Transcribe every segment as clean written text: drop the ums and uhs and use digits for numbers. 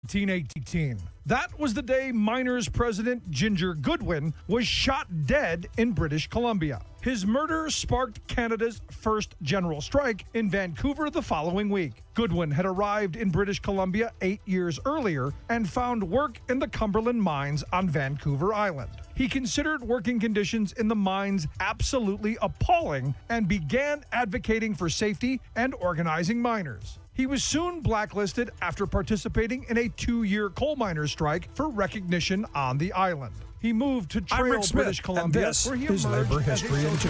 1918. That was the day miners' president Ginger Goodwin was shot dead in British Columbia. His murder sparked Canada's first general strike in Vancouver the following week. Goodwin had arrived in British Columbia 8 years earlier and found work in the Cumberland mines on Vancouver Island. He considered working conditions in the mines absolutely appalling and began advocating for safety and organizing miners. He was soon blacklisted after participating in a 2-year coal miners' strike for recognition on the island. He moved to Trail, British Columbia, where he emerged Labor History in 2.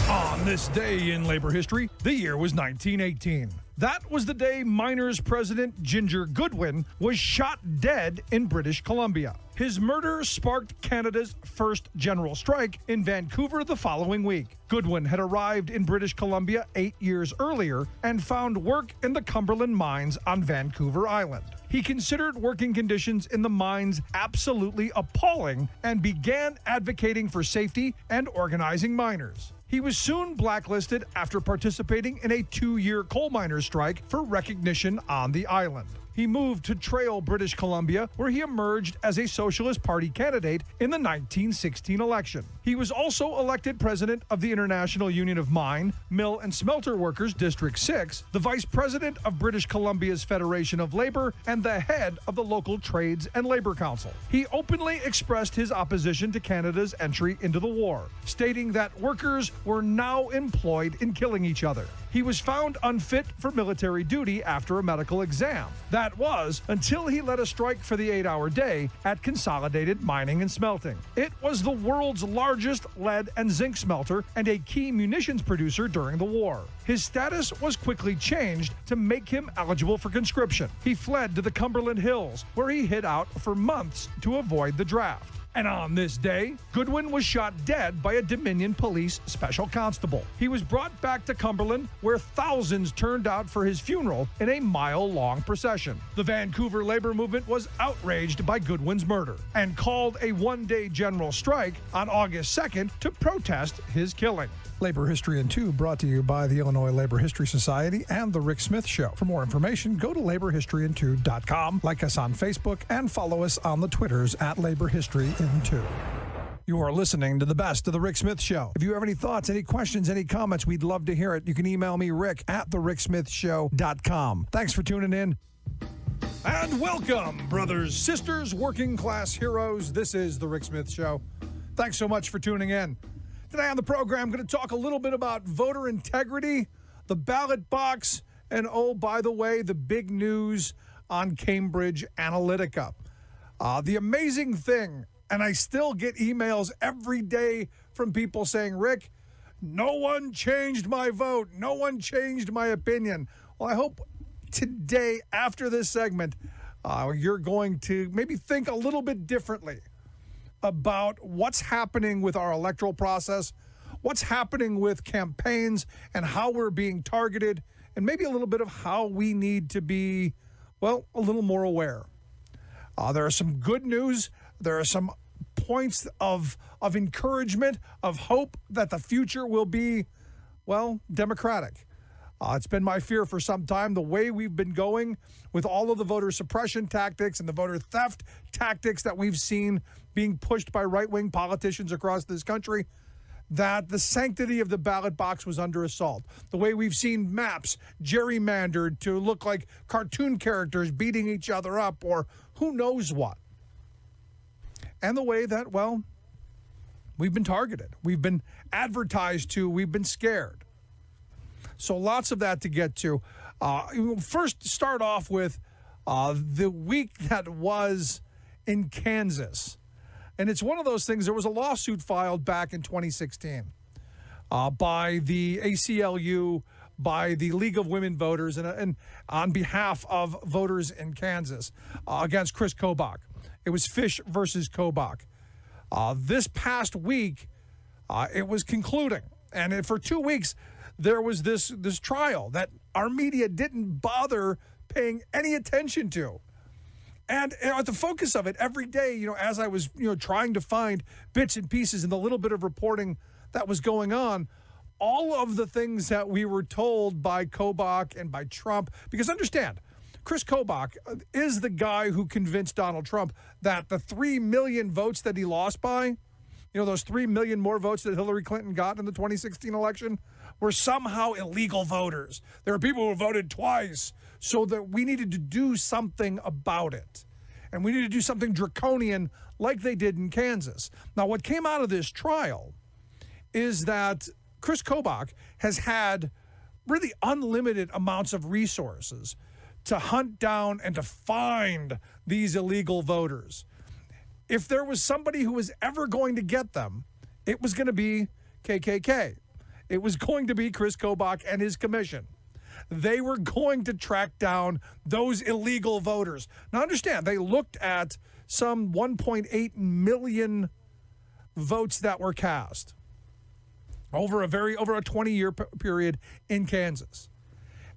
On this day in labor history, the year was 1918. That was the day miners' president Ginger Goodwin was shot dead in British Columbia. His murder sparked Canada's first general strike in Vancouver the following week. Goodwin had arrived in British Columbia 8 years earlier and found work in the Cumberland mines on Vancouver Island. He considered working conditions in the mines absolutely appalling and began advocating for safety and organizing miners. He was soon blacklisted after participating in a 2-year coal miners' strike for recognition on the island. He moved to Trail, British Columbia, where he emerged as a Socialist Party candidate in the 1916 election. He was also elected president of the International Union of Mine, Mill and Smelter Workers District 6, the vice president of British Columbia's Federation of Labor, and the head of the local Trades and Labor Council. He openly expressed his opposition to Canada's entry into the war, stating that workers were now employed in killing each other. He was found unfit for military duty after a medical exam. That was until he led a strike for the 8-hour day at Consolidated Mining and Smelting. It was the world's largest lead and zinc smelter and a key munitions producer during the war. His status was quickly changed to make him eligible for conscription. He fled to the Cumberland Hills, where he hid out for months to avoid the draft. And on this day, Goodwin was shot dead by a Dominion Police special constable. He was brought back to Cumberland, where thousands turned out for his funeral in a mile-long procession. The Vancouver labor movement was outraged by Goodwin's murder and called a one-day general strike on August 2nd to protest his killing. Labor History in 2 brought to you by the Illinois Labor History Society and The Rick Smith Show. For more information, go to laborhistoryin2.com, like us on Facebook, and follow us on the Twitters at Labor History in 2. You are listening to the best of The Rick Smith Show. If you have any thoughts, any questions, any comments, we'd love to hear it. You can email me, Rick, at thericksmithshow.com. Thanks for tuning in. And welcome, brothers, sisters, working class heroes. This is The Rick Smith Show. Thanks so much for tuning in. Today on the program, I'm going to talk a little bit about voter integrity, the ballot box, and oh, by the way, the big news on Cambridge Analytica. The amazing thing, and I still get emails every day from people saying, Rick, no one changed my vote. No one changed my opinion. Well, I hope today, after this segment, you're going to maybe think a little bit differently about what's happening with our electoral process, what's happening with campaigns, and how we're being targeted, and maybe a little bit of how we need to be, well, a little more aware. There are some good news. There are some points of encouragement, of hope that the future will be, well, democratic. It's been my fear for some time, the way we've been going with all of the voter suppression tactics and the voter theft tactics that we've seen being pushed by right-wing politicians across this country, that the sanctity of the ballot box was under assault. The way we've seen maps gerrymandered to look like cartoon characters beating each other up or who knows what. And the way that, well, we've been targeted. We've been advertised to. We've been scared. So lots of that to get to. First, start off with the week that was in Kansas. And it's one of those things, there was a lawsuit filed back in 2016 by the ACLU, by the League of Women Voters, and on behalf of voters in Kansas against Chris Kobach. It was Fish versus Kobach. This past week, it was concluding. And for 2 weeks, there was this trial that our media didn't bother paying any attention to. And at the focus of it every day, as I was, trying to find bits and pieces in the little bit of reporting that was going on, all of the things that we were told by Kobach and by Trump, because understand, Chris Kobach is the guy who convinced Donald Trump that the 3 million votes that he lost by, those 3 million more votes that Hillary Clinton got in the 2016 election, were somehow illegal voters. There are people who voted twice, so that we needed to do something about it. And we needed to do something draconian like they did in Kansas. Now, what came out of this trial is that Chris Kobach has had really unlimited amounts of resources to hunt down and to find these illegal voters. If there was somebody who was ever going to get them, it was going to be KKK. It was going to be Chris Kobach and his commission. They were going to track down those illegal voters. Now, understand, they looked at some 1.8 million votes that were cast over a 20-year period in Kansas.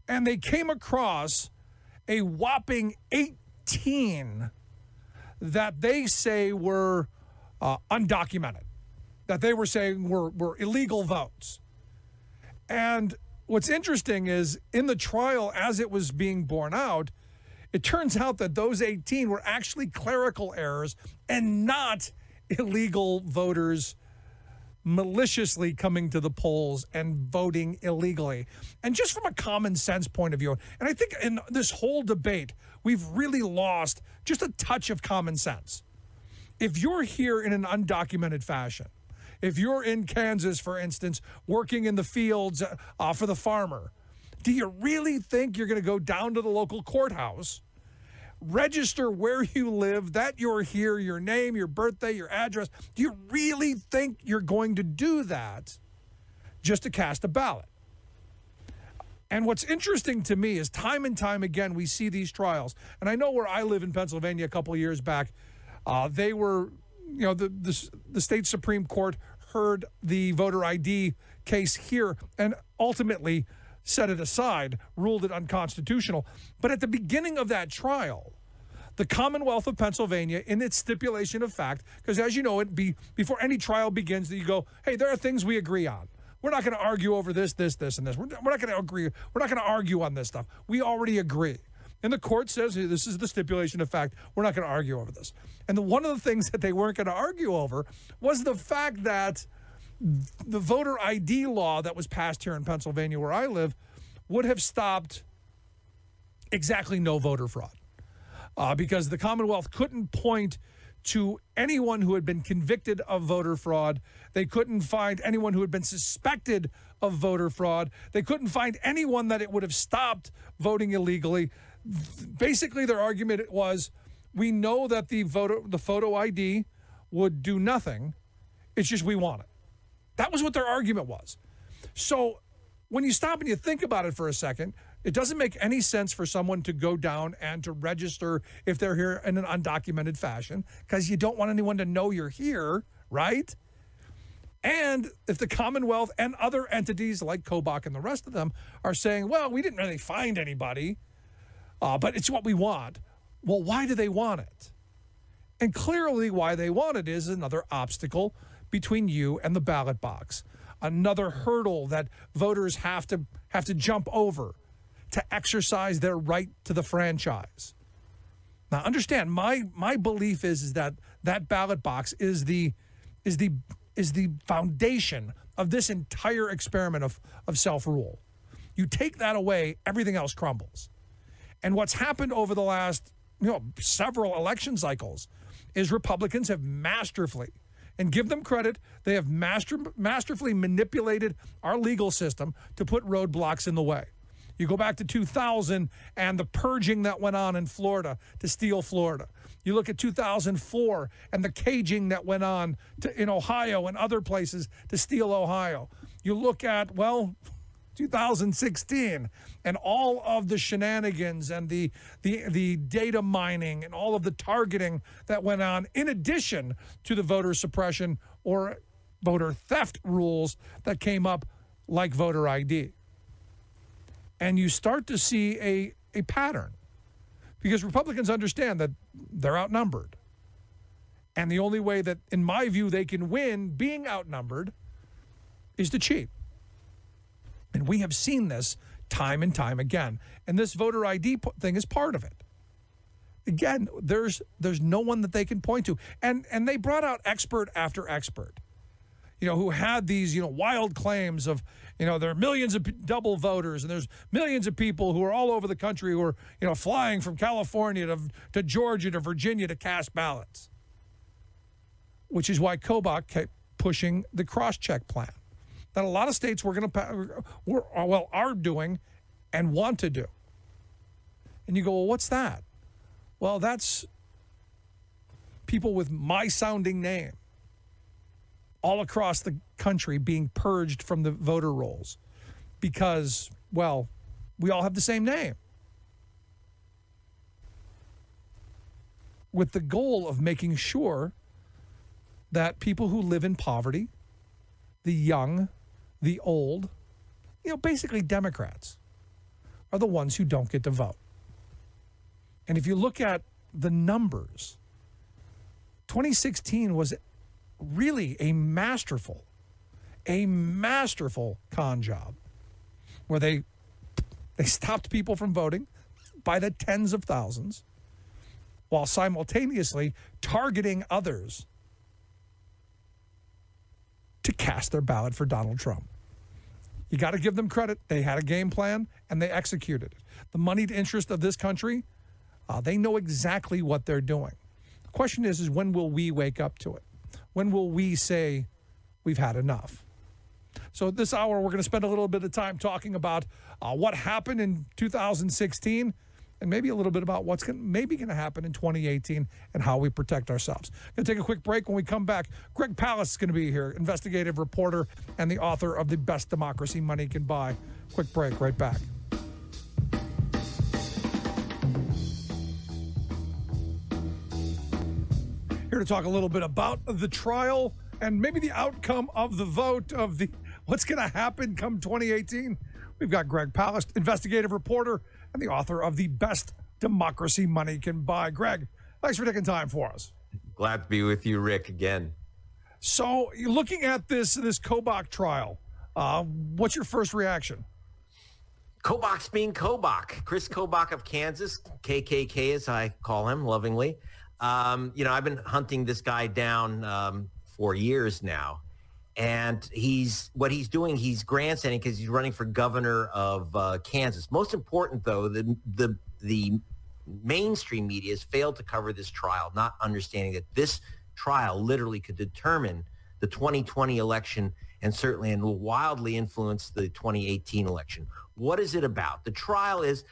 And they came across a whopping 18 that they say were undocumented, that they were saying were illegal votes. And what's interesting is in the trial, as it was being borne out, it turns out that those 18 were actually clerical errors and not illegal voters maliciously coming to the polls and voting illegally. And just from a common sense point of view, and I think in this whole debate, we've really lost just a touch of common sense. If you're here in an undocumented fashion, if you're in Kansas, for instance, working in the fields for the farmer, do you really think you're going to go down to the local courthouse, register where you live, that you're here, your name, your birthday, your address? Do you really think you're going to do that just to cast a ballot? And what's interesting to me is time and time again, we see these trials. And I know where I live in Pennsylvania a couple of years back, they were, the state Supreme Court heard the voter ID case here and ultimately set it aside, ruled it unconstitutional. But at the beginning of that trial, the Commonwealth of Pennsylvania, in its stipulation of fact, because as you know, before any trial begins, you go, hey, there are things we agree on. We're not going to argue over this, and this. We're not going to agree. We're not going to argue on this stuff. We already agree. And the court says, hey, this is the stipulation of fact. We're not going to argue over this. And one of the things that they weren't going to argue over was the fact that the voter ID law that was passed here in Pennsylvania, where I live, would have stopped exactly no voter fraud. Because the Commonwealth couldn't point to anyone who had been convicted of voter fraud. They couldn't find anyone who had been suspected of voter fraud. They couldn't find anyone that it would have stopped voting illegally. Basically, their argument was, we know that the photo ID would do nothing. It's just we want it. That was what their argument was. So when you stop and you think about it for a second, it doesn't make any sense for someone to go down and to register if they're here in an undocumented fashion, because you don't want anyone to know you're here, right? And if the Commonwealth and other entities like Kobach and the rest of them are saying, well, we didn't really find anybody, but it's what we want. Well, why do they want it? And clearly why they want it is another obstacle between you and the ballot box, another hurdle that voters have to jump over to exercise their right to the franchise. Now, understand, my belief is that ballot box is the foundation of this entire experiment of self-rule. You take that away, everything else crumbles. And what's happened over the last several election cycles is Republicans have masterfully, and give them credit, they have masterfully manipulated our legal system to put roadblocks in the way. You go back to 2000 and the purging that went on in Florida to steal Florida. You look at 2004 and the caging that went on in Ohio and other places to steal Ohio. You look at, 2016 and all of the shenanigans and the data mining and all of the targeting that went on, in addition to the voter suppression or voter theft rules that came up like voter ID. And you start to see a pattern, because Republicans understand that they're outnumbered. And the only way that, in my view, they can win being outnumbered is to cheat. And we have seen this time and time again. And this voter ID thing is part of it. Again, there's no one that they can point to. And they brought out expert after expert, who had these, wild claims of, there are millions of double voters and there's millions of people who are all over the country who are, flying from California to Georgia to Virginia to cast ballots, which is why Kobach kept pushing the cross-check plan that a lot of states are doing and want to do. And you go, well, what's that? Well, that's people with my sounding name all across the country being purged from the voter rolls because, well, we all have the same name. With the goal of making sure that people who live in poverty, the young, the old, basically Democrats, are the ones who don't get to vote. And if you look at the numbers, 2016 was really a masterful con job where they stopped people from voting by the tens of thousands while simultaneously targeting others to cast their ballot for Donald Trump. You got to give them credit. They had a game plan and they executed it. The moneyed interest of this country, they know exactly what they're doing. The question is when will we wake up to it? When will we say we've had enough? So this hour, we're going to spend a little bit of time talking about what happened in 2016 and maybe a little bit about what's maybe going to happen in 2018 and how we protect ourselves. Going to take a quick break. When we come back, Greg Palast is going to be here, investigative reporter and the author of The Best Democracy Money Can Buy. Quick break, right back. Here to talk a little bit about the trial and maybe the outcome of the vote of what's going to happen come 2018. We've got Greg Palast, investigative reporter and the author of The Best Democracy Money Can Buy. Greg, thanks for taking time for us. Glad to be with you, Rick, again. So looking at this Kobach trial, what's your first reaction? Kobach's being Kobach. Chris Kobach of Kansas, KKK as I call him lovingly. I've been hunting this guy down for years now. And he's grandstanding because he's running for governor of Kansas. Most important, though, the mainstream media has failed to cover this trial, not understanding that this trial literally could determine the 2020 election and certainly and will wildly influence the 2018 election. What is it about? The trial is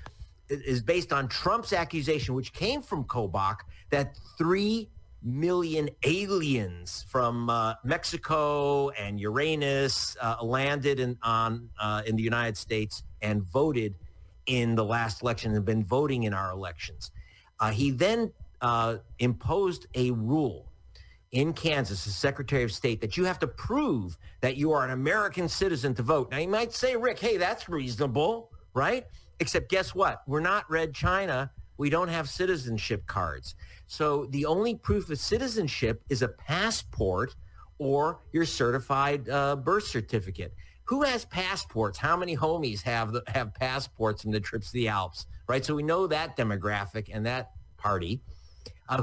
based on Trump's accusation, which came from Kobach, that 3 million aliens from Mexico and Uranus landed in the United States and voted in the last election and have been voting in our elections. He then imposed a rule in Kansas, the Secretary of State, that you have to prove that you are an American citizen to vote. Now, you might say, Rick, hey, that's reasonable, right? Except guess what? We're not Red China. We don't have citizenship cards. So the only proof of citizenship is a passport or your certified birth certificate. Who has passports? How many homies have passports from the trips to the Alps, right? So we know that demographic and that party.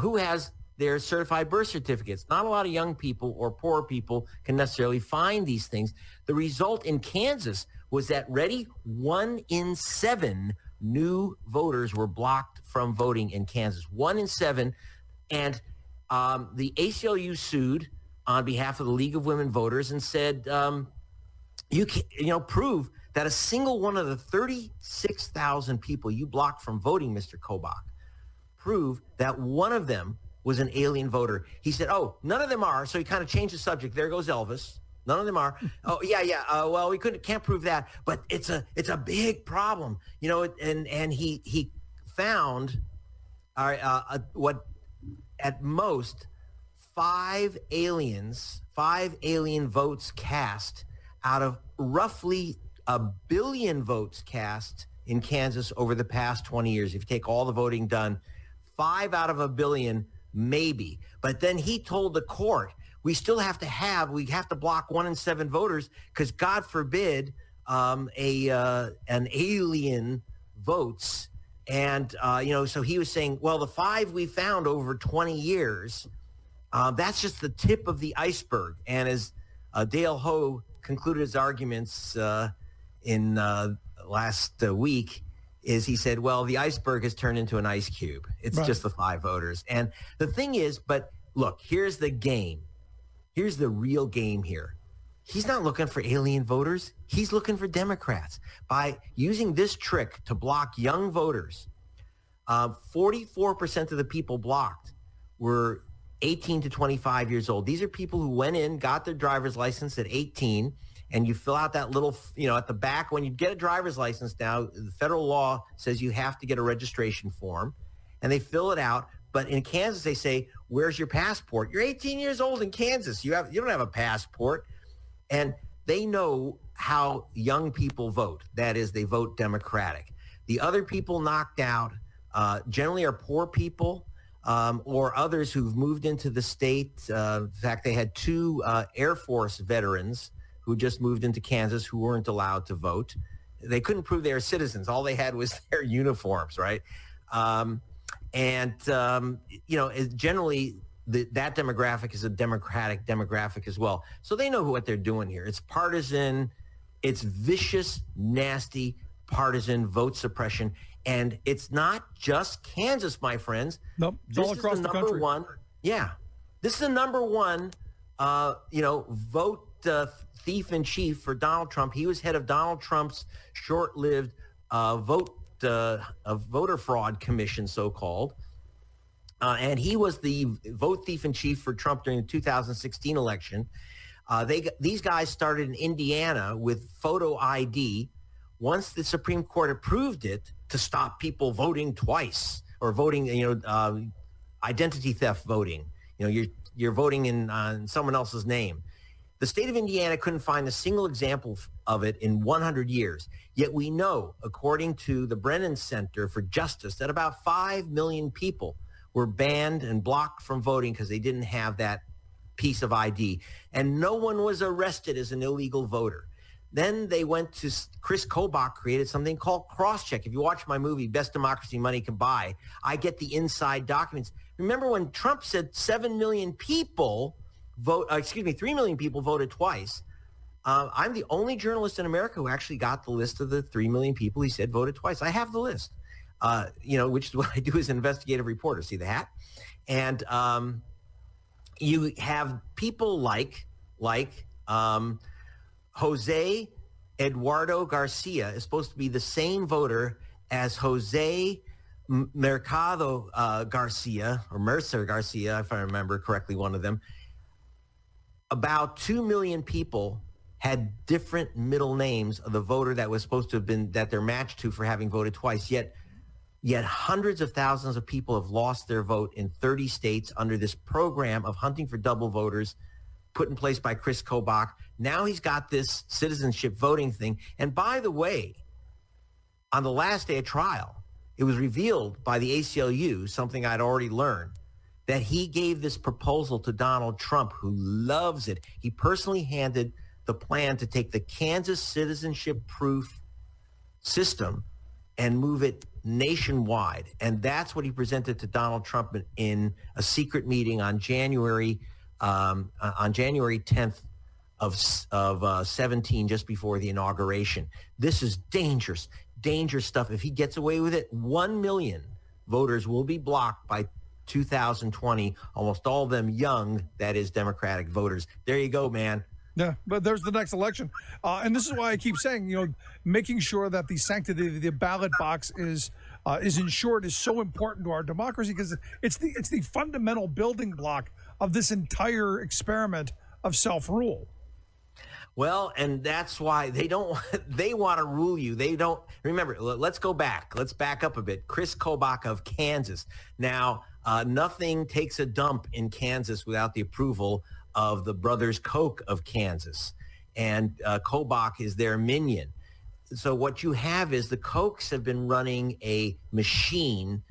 Who has their certified birth certificates? Not a lot of young people or poor people can necessarily find these things. The result in Kansas was that, 1 in 7 new voters were blocked from voting in Kansas. 1 in 7. And the ACLU sued on behalf of the League of Women Voters and said, you can, prove that a single one of the 36,000 people you blocked from voting, Mr. Kobach, prove that one of them was an alien voter. He said, oh, none of them are. So he kind of changed the subject. There goes Elvis. None of them are. Oh, yeah. Well, we can't prove that, but it's a big problem, and he found what at most 5 alien votes cast out of roughly 1 billion votes cast in Kansas over the past 20 years. If you take all the voting done, 5 out of 1 billion, maybe. But then he told the court, we have to block 1 in 7 voters because, God forbid, an alien votes. And, so he was saying, well, the 5 we found over 20 years, that's just the tip of the iceberg. And as Dale Ho concluded his arguments in last week, is he said, well, the iceberg has turned into an ice cube. It's just the 5 voters. And the thing is, but look, here's the game. Here's the real game here. He's not looking for alien voters. He's looking for Democrats. By using this trick to block young voters, 44% of the people blocked were 18 to 25 years old. These are people who went in, got their driver's license at 18, and you fill out that little, at the back. When you get a driver's license now, the federal law says you have to get a registration form, and they fill it out. But in Kansas, they say, where's your passport? You're 18 years old in Kansas. You don't have a passport. And they know how young people vote. That is, they vote Democratic. The other people knocked out generally are poor people or others who've moved into the state. In fact, they had 2 Air Force veterans who just moved into Kansas who weren't allowed to vote. They couldn't prove they were citizens. All they had was their uniforms, right? Generally, that demographic is a Democratic demographic as well. So they know what they're doing here. It's partisan. It's vicious, nasty, partisan vote suppression. And it's not just Kansas, my friends. Nope. It's all across the country. This is the number one, vote thief in chief for Donald Trump. He was head of Donald Trump's short-lived voter fraud commission, so-called. And he was the vote thief in chief for Trump during the 2016 election. These guys started in Indiana with photo ID. Once the Supreme Court approved it to stop people voting twice or voting, identity theft voting. You're voting in someone else's name. The state of Indiana couldn't find a single example of it in 100 years. Yet we know, according to the Brennan Center for Justice, that about 5 million people were banned and blocked from voting because they didn't have that piece of ID. And no one was arrested as an illegal voter. Then they went to Chris Kobach created something called Crosscheck. If you watch my movie, Best Democracy Money Can Buy, I get the inside documents. Remember when Trump said 7 million people 3 million people voted twice. I'm the only journalist in America who actually got the list of the 3 million people he said voted twice. I have the list. Which is what I do as an investigative reporter. See the hat? And you have people like Jose Eduardo Garcia is supposed to be the same voter as Jose Mercado Garcia, or Mercer Garcia, if I remember correctly, one of them. About 2 million people had different middle names of the voter that was supposed to have been, that they're matched to for having voted twice. Yet hundreds of thousands of people have lost their vote in 30 states under this program of hunting for double voters put in place by Chris Kobach. Now he's got this citizenship voting thing. And by the way, on the last day of trial, it was revealed by the ACLU, something I'd already learned, that he gave this proposal to Donald Trump, who loves it. He personally handed the plan to take the Kansas citizenship proof system and move it nationwide. And that's what he presented to Donald Trump in a secret meeting on January 10th of 17, just before the inauguration. This is dangerous stuff. If he gets away with it, 1 million voters will be blocked by 2020, almost all of them young, that is, Democratic voters. There you go, man. Yeah, but there's the next election. And this is why I keep saying, making sure that the sanctity of the ballot box is ensured is so important to our democracy, because it's the fundamental building block of this entire experiment of self-rule. Well, and that's why they want to rule you. They don't. Remember, let's go back. Let's back up a bit. Chris Kobach of Kansas. Now, nothing takes a dump in Kansas without the approval of the brothers Koch of Kansas. And Kobach is their minion. So what you have is the Kochs have been running a machine,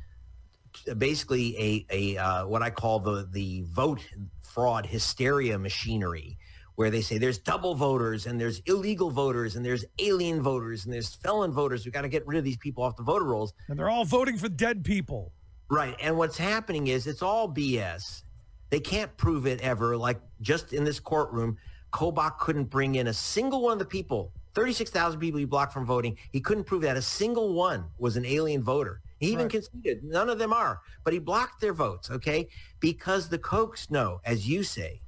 basically a what I call the vote fraud hysteria machinery, where they say there's double voters and there's illegal voters and there's alien voters and there's felon voters. We've got to get rid of these people off the voter rolls. And they're all voting for dead people. Right. And what's happening is it's all BS. They can't prove it ever. Like just in this courtroom, Kobach couldn't bring in a single one of the people, 36,000 people he blocked from voting. He couldn't prove that a single one was an alien voter. He even conceded none of them are, but he blocked their votes, okay? Because the Kochs know, as you say,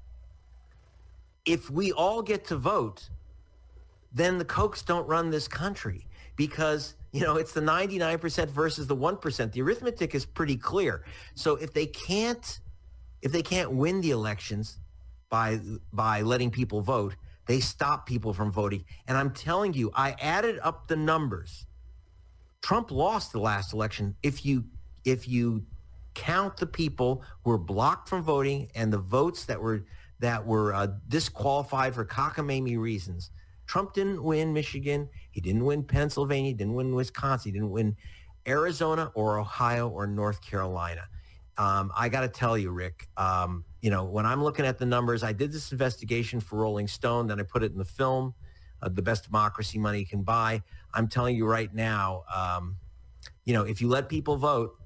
if we all get to vote, then the Kochs don't run this country because, you know, it's the 99% versus the 1%. The arithmetic is pretty clear. So if they can't win the elections by letting people vote, they stop people from voting. And I'm telling you, I added up the numbers. Trump lost the last election. If you count the people who were blocked from voting and the votes that were disqualified for cockamamie reasons, Trump didn't win Michigan. He didn't win Pennsylvania. He didn't win Wisconsin. He didn't win Arizona or Ohio or North Carolina. I got to tell you, Rick, you know, when I'm looking at the numbers, I did this investigation for Rolling Stone, then I put it in the film, The Best Democracy Money Can Buy. I'm telling you right now, you know, if you let people vote,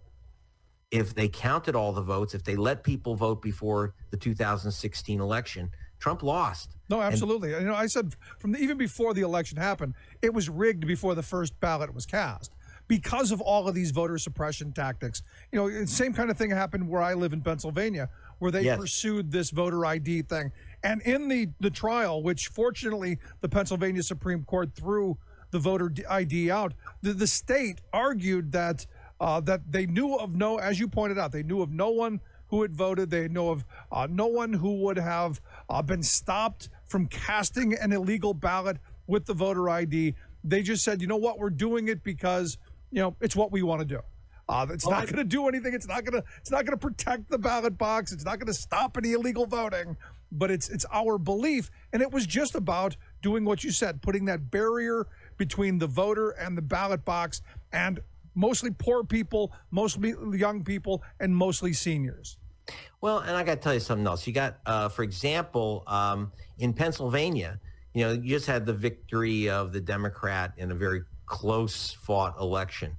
if they counted all the votes, if they let people vote before the 2016 election, Trump lost. No, absolutely. And, you know, I said even before the election happened, it was rigged before the first ballot was cast because of all of these voter suppression tactics. You know, the same kind of thing happened where I live in Pennsylvania, where they pursued this voter ID thing. And in the trial, which fortunately the Pennsylvania Supreme Court threw the voter ID out, the state argued that that they knew of no, as you pointed out, they knew of no one who had voted. They know of no one who would have been stopped from casting an illegal ballot with the voter ID. They just said, you know what, we're doing it because, you know, it's what we want to do. It's not going to do anything. It's not going to protect the ballot box. It's not going to stop any illegal voting. But it's our belief, and it was just about doing what you said, putting that barrier between the voter and the ballot box, and mostly poor people, mostly young people, and mostly seniors. Well, and I got to tell you something else. You got, for example, in Pennsylvania, you know, you just had the victory of the Democrat in a very close-fought election.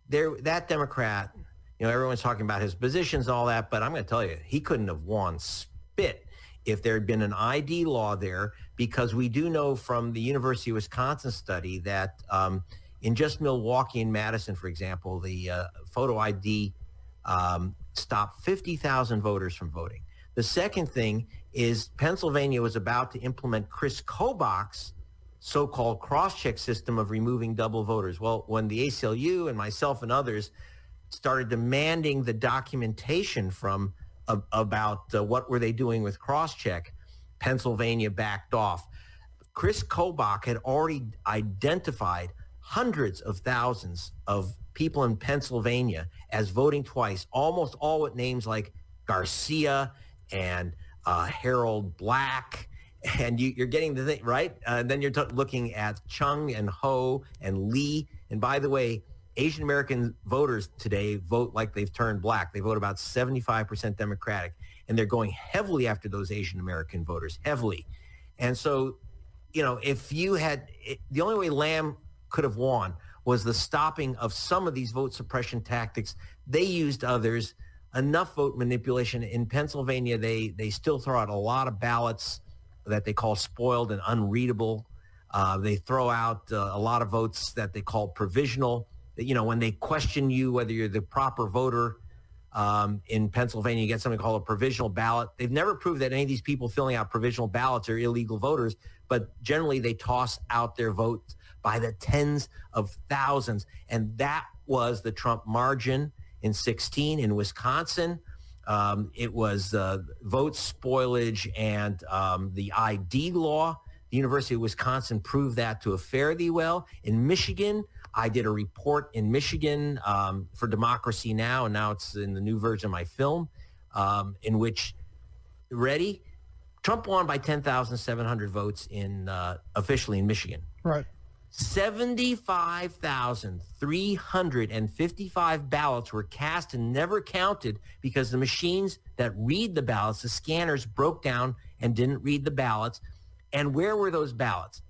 That Democrat, you know, everyone's talking about his positions and all that, but I'm going to tell you, he couldn't have won spit if there had been an ID law there, because we do know from the University of Wisconsin study that in just Milwaukee and Madison, for example, the photo ID stopped 50,000 voters from voting. The second thing is Pennsylvania was about to implement Chris Kobach's so-called cross-check system of removing double voters. Well, when the ACLU and myself and others started demanding the documentation from about what were they doing with cross-check, Pennsylvania backed off. Chris Kobach had already identified hundreds of thousands of people in Pennsylvania as voting twice, almost all with names like Garcia and Harold Black. And you're getting the thing, right? Then you're looking at Chung and Ho and Lee. And by the way, Asian American voters today vote like they've turned black. They vote about 75% Democratic. And they're going heavily after those Asian American voters, heavily. And so, you know, if you had, the only way Lamb could have won was the stopping of some of these vote suppression tactics. They used others, enough vote manipulation. In Pennsylvania, they still throw out a lot of ballots that they call spoiled and unreadable. They throw out a lot of votes that they call provisional. You know, when they question you whether you're the proper voter in Pennsylvania, you get something called a provisional ballot. They've never proved that any of these people filling out provisional ballots are illegal voters, but generally they toss out their votes by the tens of thousands. And that was the Trump margin in 2016 in Wisconsin. It was vote spoilage and the ID law. The University of Wisconsin proved that to a fairly well. In Michigan, I did a report in Michigan for Democracy Now!, and now it's in the new version of my film, in which, Trump won by 10,700 votes officially in Michigan. Right. 75,355 ballots were cast and never counted because the machines that read the ballots, the scanners, broke down and didn't read the ballots. And where were those ballots?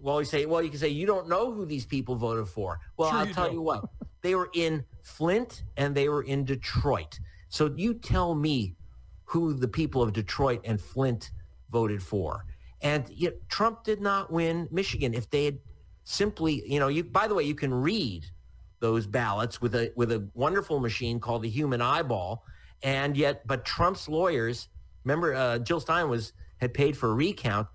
Well, you can say, you don't know who these people voted for. Well, Sure I'll you tell do. you what. They were in Flint and they were in Detroit. So you tell me who the people of Detroit and Flint voted for. And yet Trump did not win Michigan. If they had simply, by the way, you can read those ballots with a wonderful machine called the human eyeball. But Trump's lawyers, remember, Jill Stein had paid for a recount.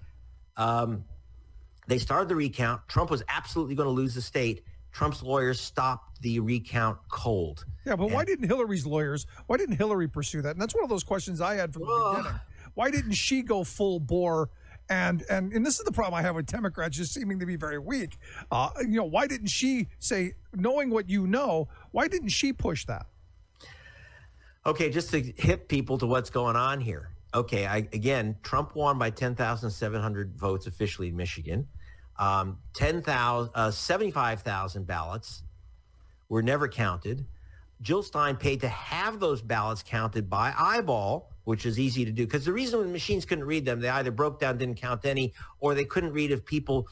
They started the recount. Trump was absolutely going to lose the state. Trump's lawyers stopped the recount cold. Yeah, but why didn't Hillary's lawyers, why didn't Hillary pursue that? And that's one of those questions I had from the beginning. Why didn't she go full bore? And this is the problem I have with Democrats just seeming to be very weak. Why didn't she say, knowing what you know, why didn't she push that? Okay, just to hip people to what's going on here. Okay, Trump won by 10,700 votes officially in Michigan. 75,000 ballots were never counted. Jill Stein paid to have those ballots counted by eyeball, which is easy to do, because the reason when machines couldn't read them, they either broke down, didn't count any, or they couldn't read if people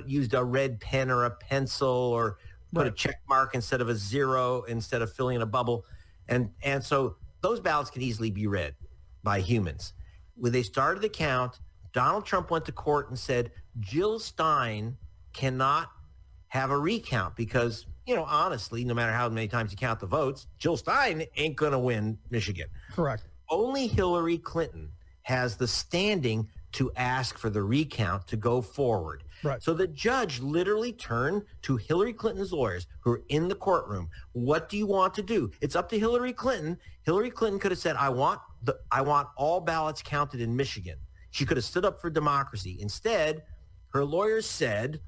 used a red pen or a pencil or put a check mark instead of a zero instead of filling in a bubble. And so those ballots could easily be read by humans. When they started the count, Donald Trump went to court and said, Jill Stein cannot have a recount because, honestly, no matter how many times you count the votes, Jill Stein ain't going to win Michigan. Correct. Only Hillary Clinton has the standing to ask for the recount to go forward. Right. So the judge literally turned to Hillary Clinton's lawyers who are in the courtroom. What do you want to do? It's up to Hillary Clinton. Hillary Clinton could have said, I want all ballots counted in Michigan. She could have stood up for democracy. Instead, her lawyers said,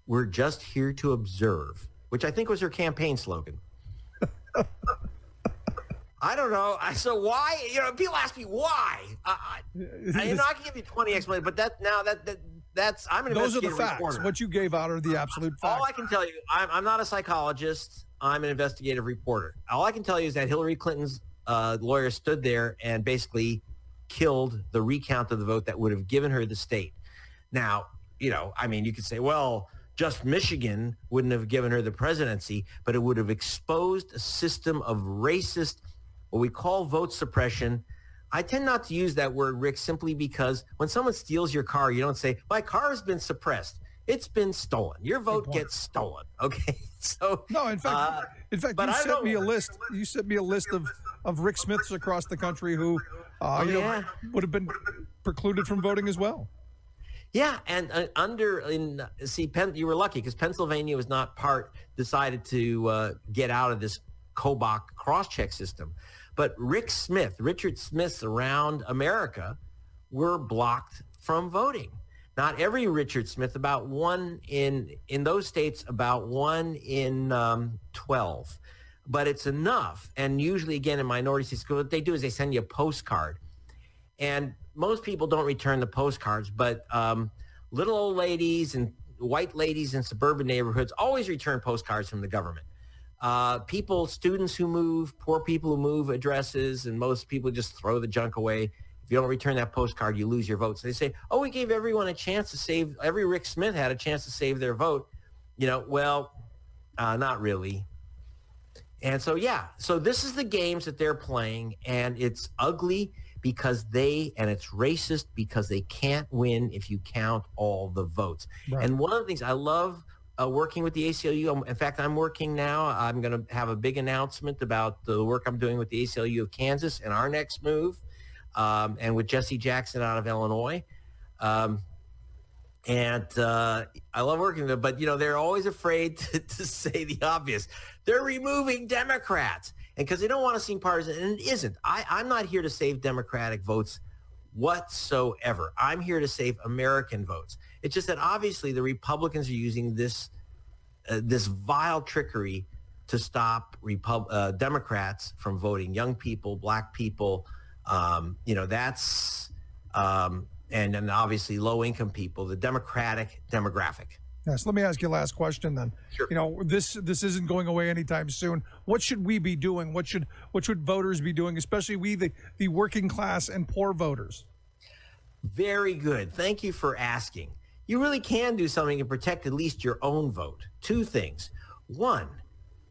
we're just here to observe, which I think was her campaign slogan. I don't know. So why? People ask me why. I can give you 20 explanations, but that's I'm an Those are the investigative facts. reporter. What you gave out are the absolute facts. All I can tell you, I'm not a psychologist. I'm an investigative reporter. All I can tell you is that Hillary Clinton's lawyer stood there and basically killed the recount of the vote that would have given her the state. Now, you could say, well, just Michigan wouldn't have given her the presidency, but it would have exposed a system of racist, what we call vote suppression. I tend not to use that word, Rick, simply because when someone steals your car, you don't say, my car has been suppressed. It's been stolen. Your vote gets stolen. Okay. So no, in fact, you sent me a list. You sent me a list of Rick Smiths across the country who would have been precluded from voting as well. Yeah, and you were lucky because Pennsylvania was not decided to get out of this Kobach cross-check system. But Richard Smiths around America were blocked from voting. Not every Richard Smith, about one in those states, about one in 12. But it's enough. And usually, again, in minority states, what they do is they send you a postcard. And most people don't return the postcards, but little old ladies and white ladies in suburban neighborhoods always return postcards from the government. Students who move, poor people who move addresses, and most people just throw the junk away. If you don't return that postcard, you lose your vote. So they say, we gave everyone a chance to save. Every Rick Smith had a chance to save their vote. Not really. And so this is the games that they're playing, and it's ugly because it's racist because they can't win if you count all the votes. Right. And one of the things I love working with the ACLU, in fact, I'm working now. I'm going to have a big announcement about the work I'm doing with the ACLU of Kansas and our next move, and with Jesse Jackson out of Illinois. I love working with them, but they're always afraid to say the obvious. They're removing Democrats, and because they don't want to seem partisan, and it isn't. I'm not here to save Democratic votes whatsoever. I'm here to save American votes. It's just that obviously the Republicans are using this vile trickery to stop Democrats from voting. Young people, black people, and then obviously low-income people, the Democratic demographic. Yes. Let me ask you a last question then. Sure. You know, this isn't going away anytime soon. What should we be doing? What should voters be doing, especially we, the working class and poor voters? Very good. Thank you for asking. You really can do something to protect at least your own vote. Two things. One,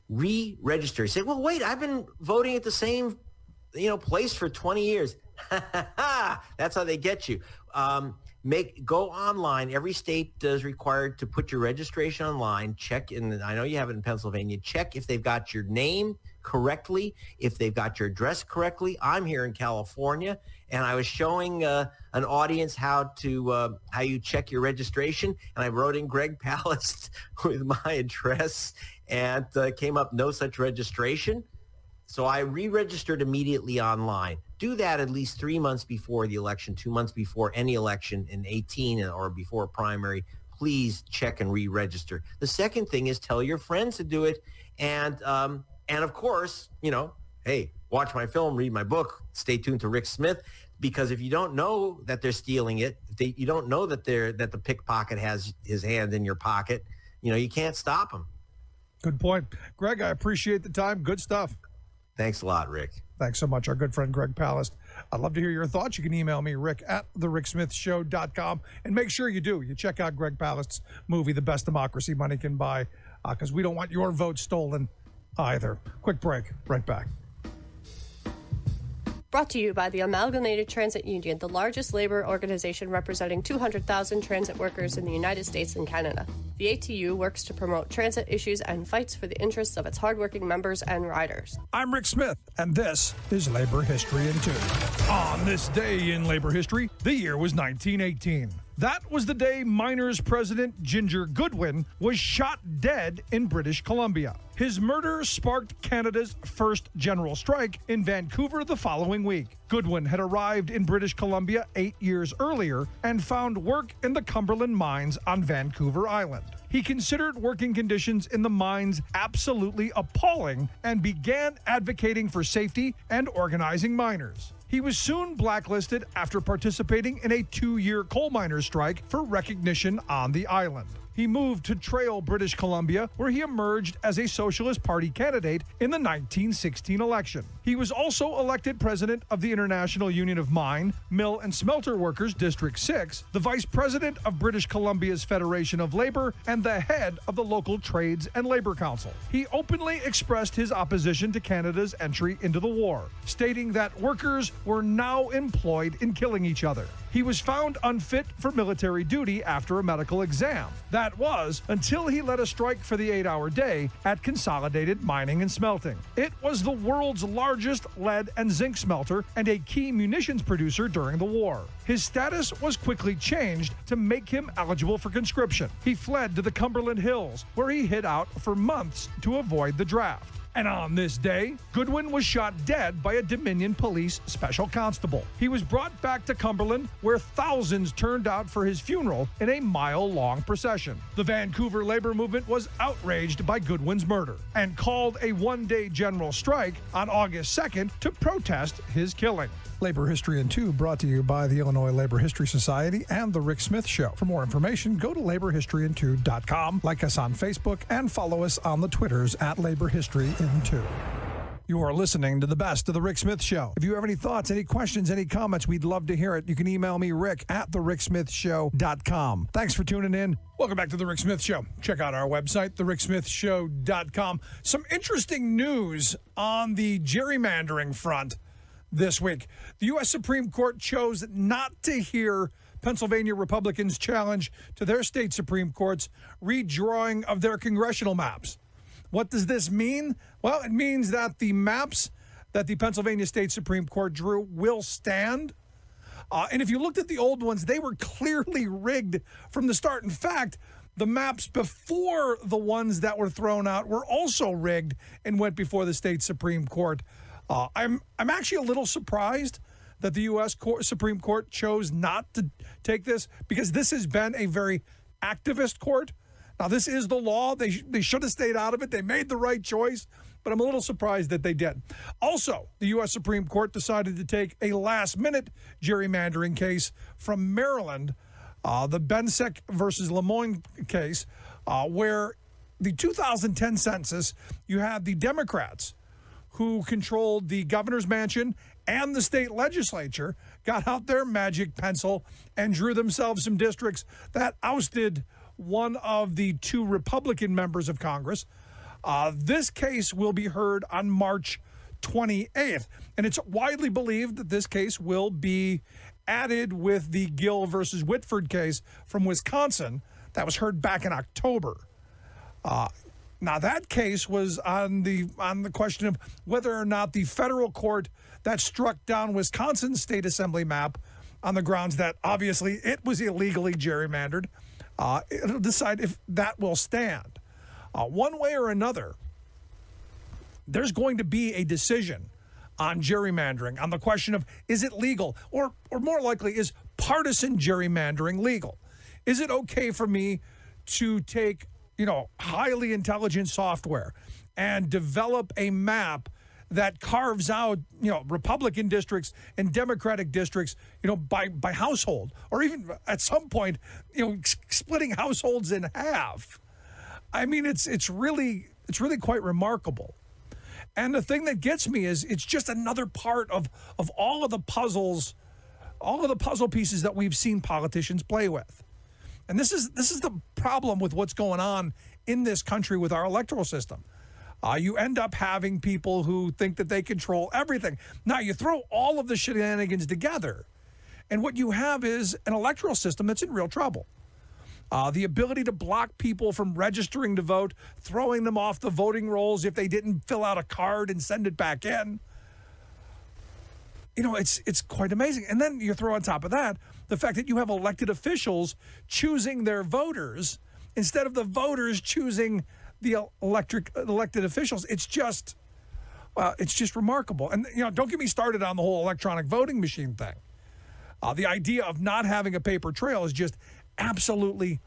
re-register. You say, well, wait, I've been voting at the same, place for 20 years. That's how they get you. Go online. Every state is required to put your registration online. Check in. I know you have it in Pennsylvania. Check if they've got your name correctly, if they've got your address correctly. I'm here in California, and I was showing an audience how you check your registration, and I wrote in Greg Palast with my address, and came up no such registration. So I re-registered immediately online. Do that at least 3 months before the election, 2 months before any election in 18 or before a primary. Please check and re-register. The second thing is tell your friends to do it. And of course, hey, watch my film, read my book, stay tuned to Rick Smith, because if you don't know that they're stealing it, you don't know that the pickpocket has his hand in your pocket, you can't stop him. Good point. Greg, I appreciate the time. Good stuff. Thanks a lot, Rick. Thanks so much, our good friend Greg Palast. I'd love to hear your thoughts. You can email me, rick@thericksmithshow.com. And make sure you do. You check out Greg Palast's movie, The Best Democracy Money Can Buy, because we don't want your vote stolen either. Quick break. Right back. Brought to you by the Amalgamated Transit Union, the largest labor organization representing 200,000 transit workers in the United States and Canada. The ATU works to promote transit issues and fights for the interests of its hardworking members and riders. I'm Rick Smith, and this is Labor History in 2. On this day in labor history, the year was 1918. That was the day miners' president Ginger Goodwin was shot dead in British Columbia. His murder sparked Canada's first general strike in Vancouver the following week. Goodwin had arrived in British Columbia 8 years earlier and found work in the Cumberland mines on Vancouver Island. He considered working conditions in the mines absolutely appalling and began advocating for safety and organizing miners. He was soon blacklisted after participating in a 2-year coal miners' strike for recognition on the island. He moved to Trail, British Columbia, where he emerged as a Socialist Party candidate in the 1916 election. He was also elected president of the International Union of Mine, Mill and Smelter Workers District 6, the vice president of British Columbia's Federation of Labor, and the head of the local Trades and Labor Council. He openly expressed his opposition to Canada's entry into the war, stating that workers were now employed in killing each other. He was found unfit for military duty after a medical exam. That was until he led a strike for the 8-hour day at Consolidated Mining and Smelting. It was the world's largest lead and zinc smelter and a key munitions producer during the war. His status was quickly changed to make him eligible for conscription. He fled to the Cumberland Hills, where he hid out for months to avoid the draft. And on this day, Goodwin was shot dead by a Dominion Police special constable. He was brought back to Cumberland, where thousands turned out for his funeral in a mile-long procession. The Vancouver labor movement was outraged by Goodwin's murder and called a one-day general strike on August 2nd to protest his killing. Labor History in 2 brought to you by the Illinois Labor History Society and The Rick Smith Show. For more information, go to laborhistoryin2.com, like us on Facebook, and follow us on the Twitters at Labor History in 2. You are listening to the best of The Rick Smith Show. If you have any thoughts, any questions, any comments, we'd love to hear it. You can email me, rick@thericksmithshow.com. Thanks for tuning in. Welcome back to The Rick Smith Show. Check out our website, thericksmithshow.com. Some interesting news on the gerrymandering front this week. The U.S. Supreme Court chose not to hear Pennsylvania Republicans' challenge to their state Supreme Court's redrawing of their congressional maps. What does this mean? Well, it means that the maps that the Pennsylvania State Supreme Court drew will stand. And if you looked at the old ones, they were clearly rigged from the start. In fact, the maps before the ones that were thrown out were also rigged and went before the state Supreme Court. I'm actually a little surprised that the U.S. Supreme Court chose not to take this, because this has been a very activist court. Now, this is the law. They should have stayed out of it. They made the right choice, but I'm a little surprised that they did. Also, the U.S. Supreme Court decided to take a last-minute gerrymandering case from Maryland The Bensek versus Lemoyne case, where the 2010 census, you had the Democrats who controlled the governor's mansion and the state legislature, got out their magic pencil and drew themselves some districts that ousted one of the two Republican members of Congress. This case will be heard on March 28th, and it's widely believed that this case will be added with the Gill versus Whitford case from Wisconsin that was heard back in October. Now, that case was on the question of whether or not the federal court that struck down Wisconsin's state assembly map on the grounds that obviously it was illegally gerrymandered, it'll decide if that will stand. One way or another, there's going to be a decision on gerrymandering, on the question of is it legal, or more likely, is partisan gerrymandering legal? Is it okay for me to take highly intelligent software and develop a map that carves out, Republican districts and Democratic districts, by household, or even at some point, splitting households in half? I mean, it's really quite remarkable. And the thing that gets me is it's just another part of all of the puzzles, all of the puzzle pieces that we've seen politicians play with. And this is the problem with what's going on in this country with our electoral system. You end up having people who think that they control everything. Now, you throw all of the shenanigans together, and what you have is an electoral system that's in real trouble. The ability to block people from registering to vote, throwing them off the voting rolls if they didn't fill out a card and send it back in. It's quite amazing. And then you throw on top of that the fact that you have elected officials choosing their voters instead of the voters choosing the elected officials. It's just remarkable. And, don't get me started on the whole electronic voting machine thing. The idea of not having a paper trail is just absolutely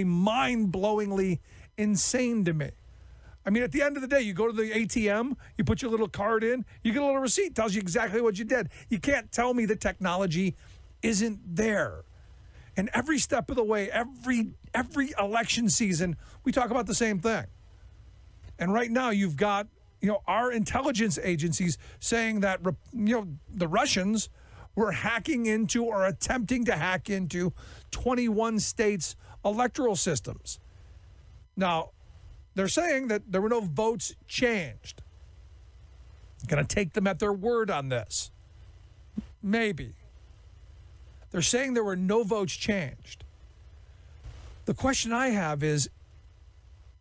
mind-blowingly insane to me. I mean, at the end of the day, you go to the ATM, you put your little card in, you get a little receipt, tells you exactly what you did. You can't tell me the technology isn't there. And every step of the way, every election season, we talk about the same thing. And right now, you've got, our intelligence agencies saying that, the Russians were hacking into or attempting to hack into 21 states' electoral systems. Now, they're saying that there were no votes changed. Going to take them at their word on this. Maybe. They're saying there were no votes changed. The question I have is,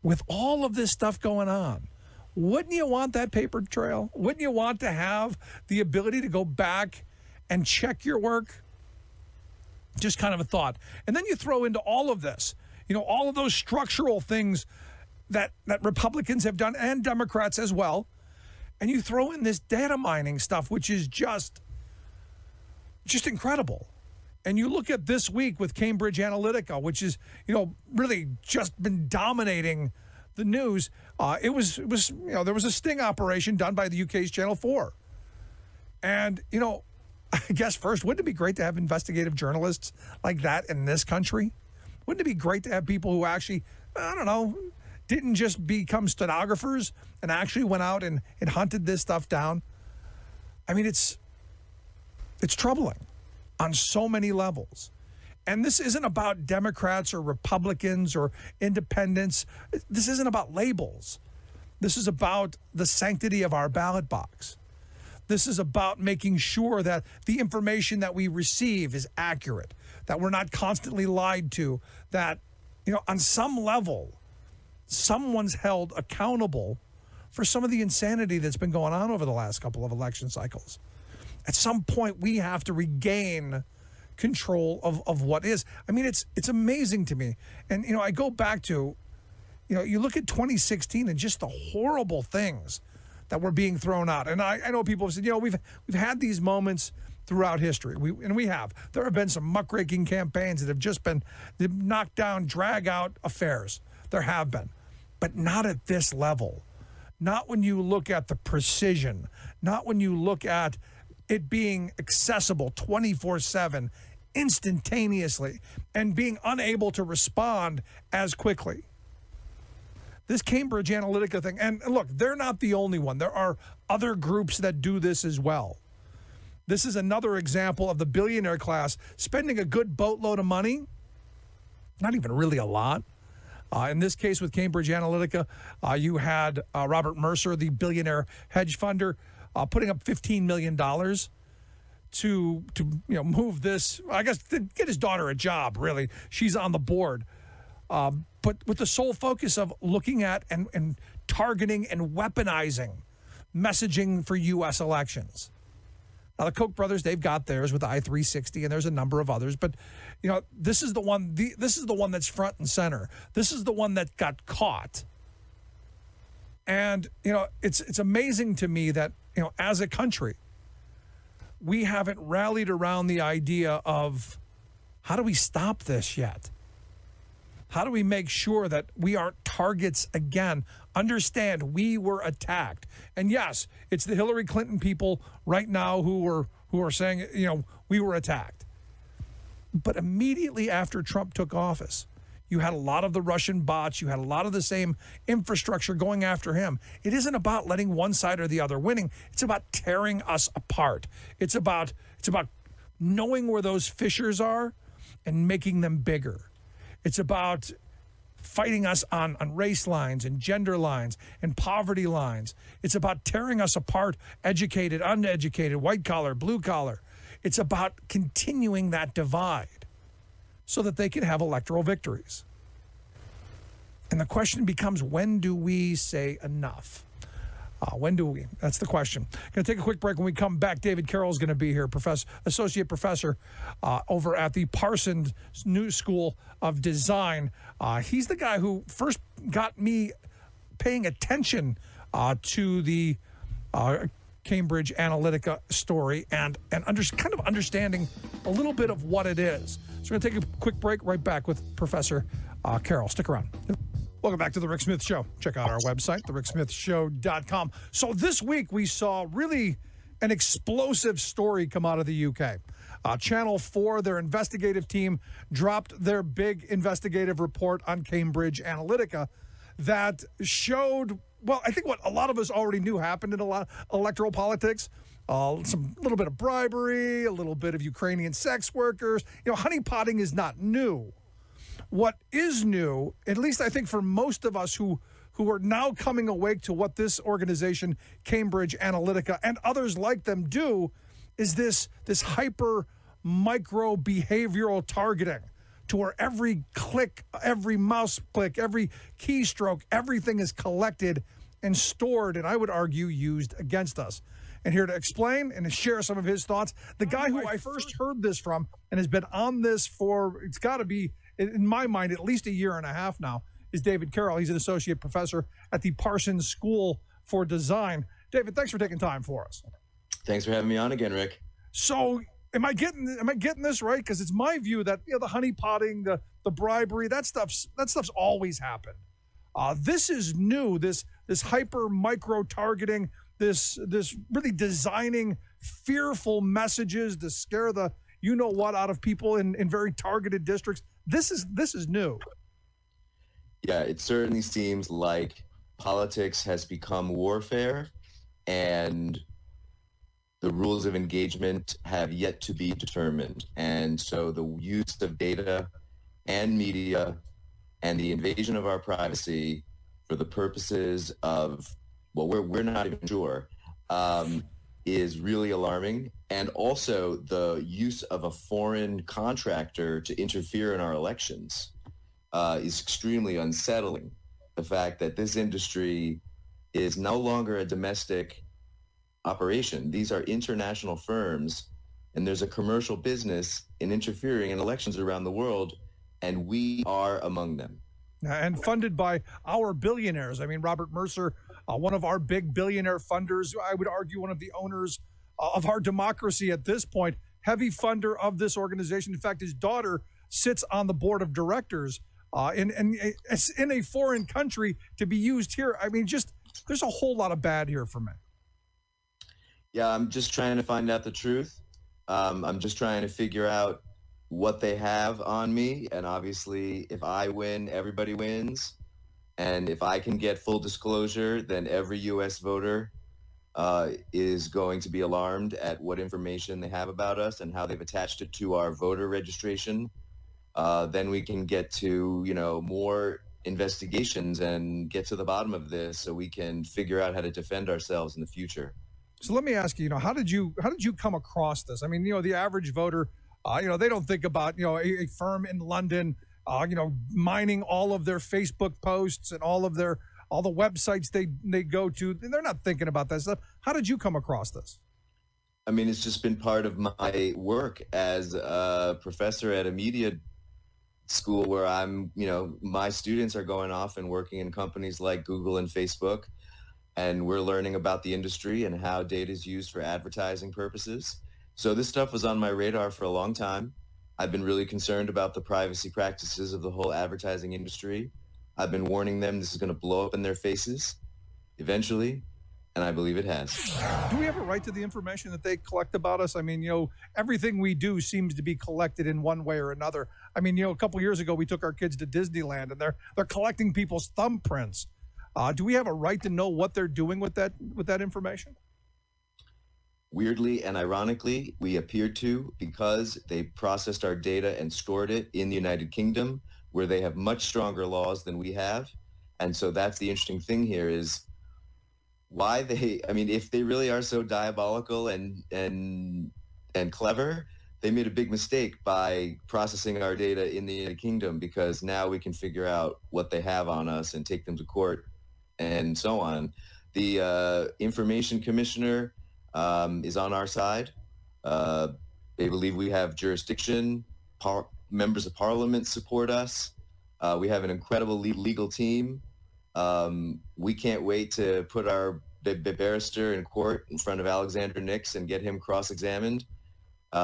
with all of this stuff going on, wouldn't you want that paper trail? Wouldn't you want to have the ability to go back and check your work? Just kind of a thought. And then you throw into all of this, all of those structural things that Republicans have done and Democrats as well. And you throw in this data mining stuff, which is just incredible. And you look at this week with Cambridge Analytica, which is, really just been dominating the news. It was there was a sting operation done by the UK's Channel 4. And, I guess first, wouldn't it be great to have investigative journalists like that in this country? Wouldn't it be great to have people who actually, didn't just become stenographers and actually went out and hunted this stuff down? I mean, it's troubling on so many levels. And this isn't about Democrats or Republicans or independents. This isn't about labels. This is about the sanctity of our ballot box. This is about making sure that the information that we receive is accurate, that we're not constantly lied to, that, on some level, someone's held accountable for some of the insanity that's been going on over the last couple of election cycles. At some point, we have to regain control of what is. I mean, it's amazing to me. And, I go back to, you look at 2016 and just the horrible things that were being thrown out. And I know people have said, we've had these moments throughout history. We have. There have been some muckraking campaigns that have just been knocked down, drag out affairs. There have been. But not at this level. Not when you look at the precision. Not when you look at it being accessible 24/7 instantaneously and being unable to respond as quickly. This Cambridge Analytica thing, and look, they're not the only one. There are other groups that do this as well. This is another example of the billionaire class spending a good boatload of money, not even really a lot. In this case with Cambridge Analytica, you had Robert Mercer, the billionaire hedge funder, putting up $15 million to move this, I guess, to get his daughter a job, really. She's on the board. But with the sole focus of looking at and targeting and weaponizing messaging for U.S. elections. Now, the Koch brothers, they've got theirs with the I-360, and there's a number of others. But, this is the one. This is the one that's front and center. This is the one that got caught. And, it's amazing to me that, as a country, we haven't rallied around the idea of how do we stop this yet? How do we make sure that we aren't targets again? Understand we were attacked. And yes, it's the Hillary Clinton people right now who are saying, we were attacked. But immediately after Trump took office, you had a lot of the Russian bots. You had a lot of the same infrastructure going after him. It isn't about letting one side or the other winning. It's about tearing us apart. It's about knowing where those fissures are and making them bigger. It's about fighting us on race lines and gender lines and poverty lines. It's about tearing us apart, educated, uneducated, white collar, blue collar. It's about continuing that divide so that they can have electoral victories. And the question becomes, when do we say enough? When do we? That's the question. Going to take a quick break. When we come back, David Carroll is going to be here, associate professor over at the Parsons New School of Design. He's the guy who first got me paying attention to the Cambridge Analytica story and kind of understanding a little bit of what it is. So we're going to take a quick break. Right back with Professor Carroll. Stick around. Welcome back to The Rick Smith Show. Check out our website, thericksmithshow.com. So this week we saw really an explosive story come out of the UK. Channel 4, their investigative team, dropped their big investigative report on Cambridge Analytica that showed, well, I think what a lot of us already knew happened in a lot of electoral politics. Some little bit of bribery, a little bit of Ukrainian sex workers. Honeypotting is not new. What is new, at least I think for most of us who are now coming awake to what this organization, Cambridge Analytica, and others like them do, is this hyper micro behavioral targeting to where every click, every mouse click, every keystroke, everything is collected and stored, and I would argue used against us. And here to explain and to share some of his thoughts, the guy who I first heard this from and has been on this for, it's got to be, in my mind, at least a year and a half now, is David Carroll. He's an associate professor at the Parsons School for Design. David, thanks for taking time for us. Thanks for having me on again, Rick. So am I getting this right? Because it's my view that the honeypotting, the bribery, that stuff's always happened. This is new. This hyper micro targeting, this really designing fearful messages to scare the what out of people in very targeted districts. This is new. Yeah, it certainly seems like politics has become warfare, and the rules of engagement have yet to be determined. And so the use of data and media and the invasion of our privacy for the purposes of, well, we're not even sure, is really alarming. And also the use of a foreign contractor to interfere in our elections is extremely unsettling. The fact that this industry is no longer a domestic operation. These are international firms, and there's a commercial business in interfering in elections around the world, and we are among them. And funded by our billionaires. I mean, Robert Mercer, one of our big billionaire funders, I would argue one of the owners of our democracy at this point, heavy funder of this organization. In fact, his daughter sits on the board of directors in a foreign country to be used here. I mean, just there's a whole lot of bad here for me. Yeah, I'm just trying to find out the truth. I'm just trying to figure out what they have on me. And obviously, if I win, everybody wins. And if I can get full disclosure, then every U.S. voter is going to be alarmed at what information they have about us and how they've attached it to our voter registration. Then we can get to, more investigations and get to the bottom of this so we can figure out how to defend ourselves in the future. So let me ask you, how did you come across this? I mean, the average voter, they don't think about, a firm in London, mining all of their Facebook posts and all the websites they go to. They're not thinking about that stuff. How did you come across this? I mean, it's just been part of my work as a professor at a media school where my students are going off and working in companies like Google and Facebook, and we're learning about the industry and how data is used for advertising purposes. So this stuff was on my radar for a long time. I've been really concerned about the privacy practices of the whole advertising industry. I've been warning them this is going to blow up in their faces eventually, and I believe it has. Do we have a right to the information that they collect about us? I mean, everything we do seems to be collected in one way or another. I mean, a couple years ago, we took our kids to Disneyland, and they're collecting people's thumbprints. Do we have a right to know what they're doing with that information? Weirdly and ironically, we appeared to, because they processed our data and stored it in the United Kingdom, where they have much stronger laws than we have. And so that's the interesting thing here is why if they really are so diabolical and clever, they made a big mistake by processing our data in the United Kingdom, because now we can figure out what they have on us and take them to court and so on. The information commissioner is on our side. They believe we have jurisdiction. Members of parliament support us. We have an incredible legal team. We can't wait to put our barrister in court in front of Alexander Nix and get him cross-examined.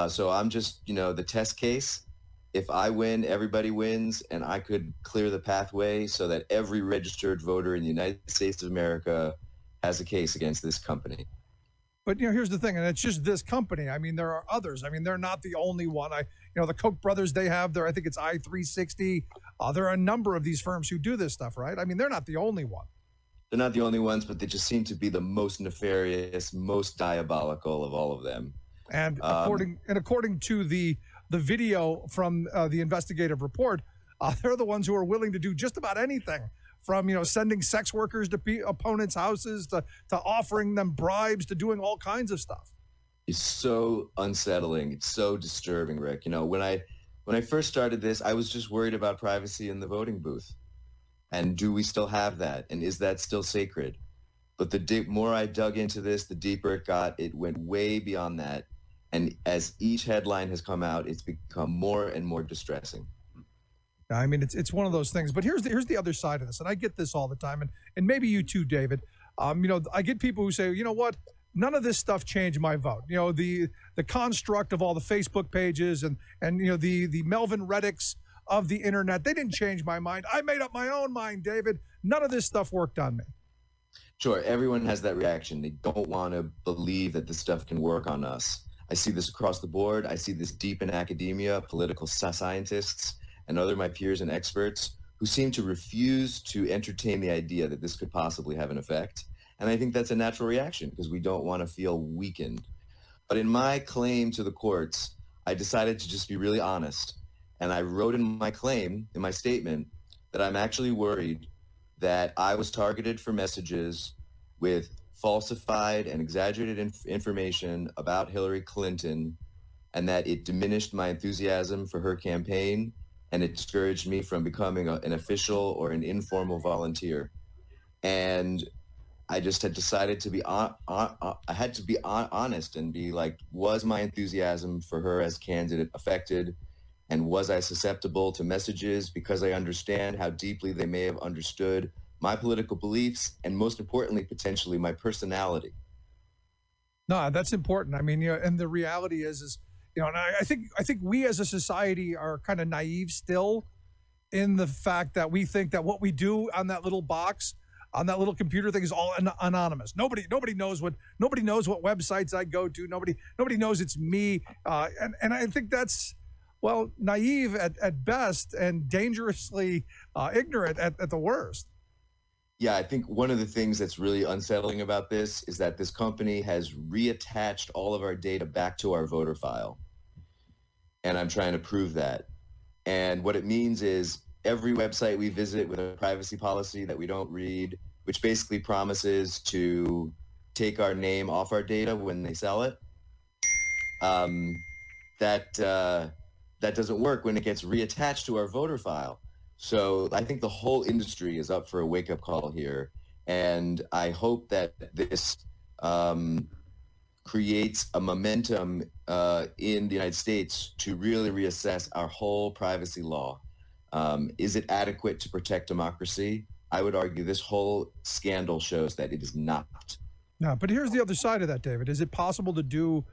So I'm just, the test case. If I win, everybody wins, and I could clear the pathway so that every registered voter in the United States of America has a case against this company. But here's the thing, and it's just this company. I mean, there are others. I mean, they're not the only one. The Koch brothers, they have I think it's I360. There are a number of these firms who do this stuff, right? I mean, they're not the only one. They're not the only ones, but they just seem to be the most nefarious, most diabolical of all of them. And according to the video from the investigative report, they're the ones who are willing to do just about anything, from sending sex workers to opponents' houses to offering them bribes to doing all kinds of stuff. It's so unsettling. It's so disturbing, Rick. When I first started this, I was just worried about privacy in the voting booth. And do we still have that? And is that still sacred? But the more I dug into this, the deeper it got. It went way beyond that. And as each headline has come out, it's become more and more distressing. I mean, it's one of those things. But here's the other side of this, and I get this all the time, and maybe you too, David. I get people who say, you know what, none of this stuff changed my vote. The construct of all the Facebook pages and the Melvin Reddicks of the internet, they didn't change my mind. I made up my own mind, David. None of this stuff worked on me. Sure, everyone has that reaction. They don't want to believe that this stuff can work on us. I see this across the board. I see this deep in academia, political scientists, and other my peers and experts who seem to refuse to entertain the idea that this could possibly have an effect. And I think that's a natural reaction because we don't want to feel weakened. But in my claim to the courts, I decided to just be really honest. And I wrote in my claim, in my statement, that I'm actually worried that I was targeted for messages with falsified and exaggerated information about Hillary Clinton, and that it diminished my enthusiasm for her campaign, and it discouraged me from becoming an official or an informal volunteer. And I just had decided to be I had to be honest and be like, was my enthusiasm for her as candidate affected? And was I susceptible to messages because I understand how deeply they may have understood my political beliefs and, most importantly, potentially my personality? No, that's important. I mean, and the reality is, and I think we as a society are kind of naive still in the fact that we think that what we do on that little box, on that little computer thing, is all anonymous. Nobody knows what websites I go to. Nobody knows it's me. And I think that's well, naive at best and dangerously ignorant at the worst. Yeah, I think one of the things that's really unsettling about this is that this company has reattached all of our data back to our voter file. And I'm trying to prove that. And what it means is every website we visit with a privacy policy that we don't read, which basically promises to take our name off our data when they sell it, that doesn't work when it gets reattached to our voter file. So I think the whole industry is up for a wake-up call here, and I hope that this creates a momentum in the United States to really reassess our whole privacy law. Is it adequate to protect democracy? I would argue this whole scandal shows that it is not. No, but here's the other side of that, David. Is it possible to do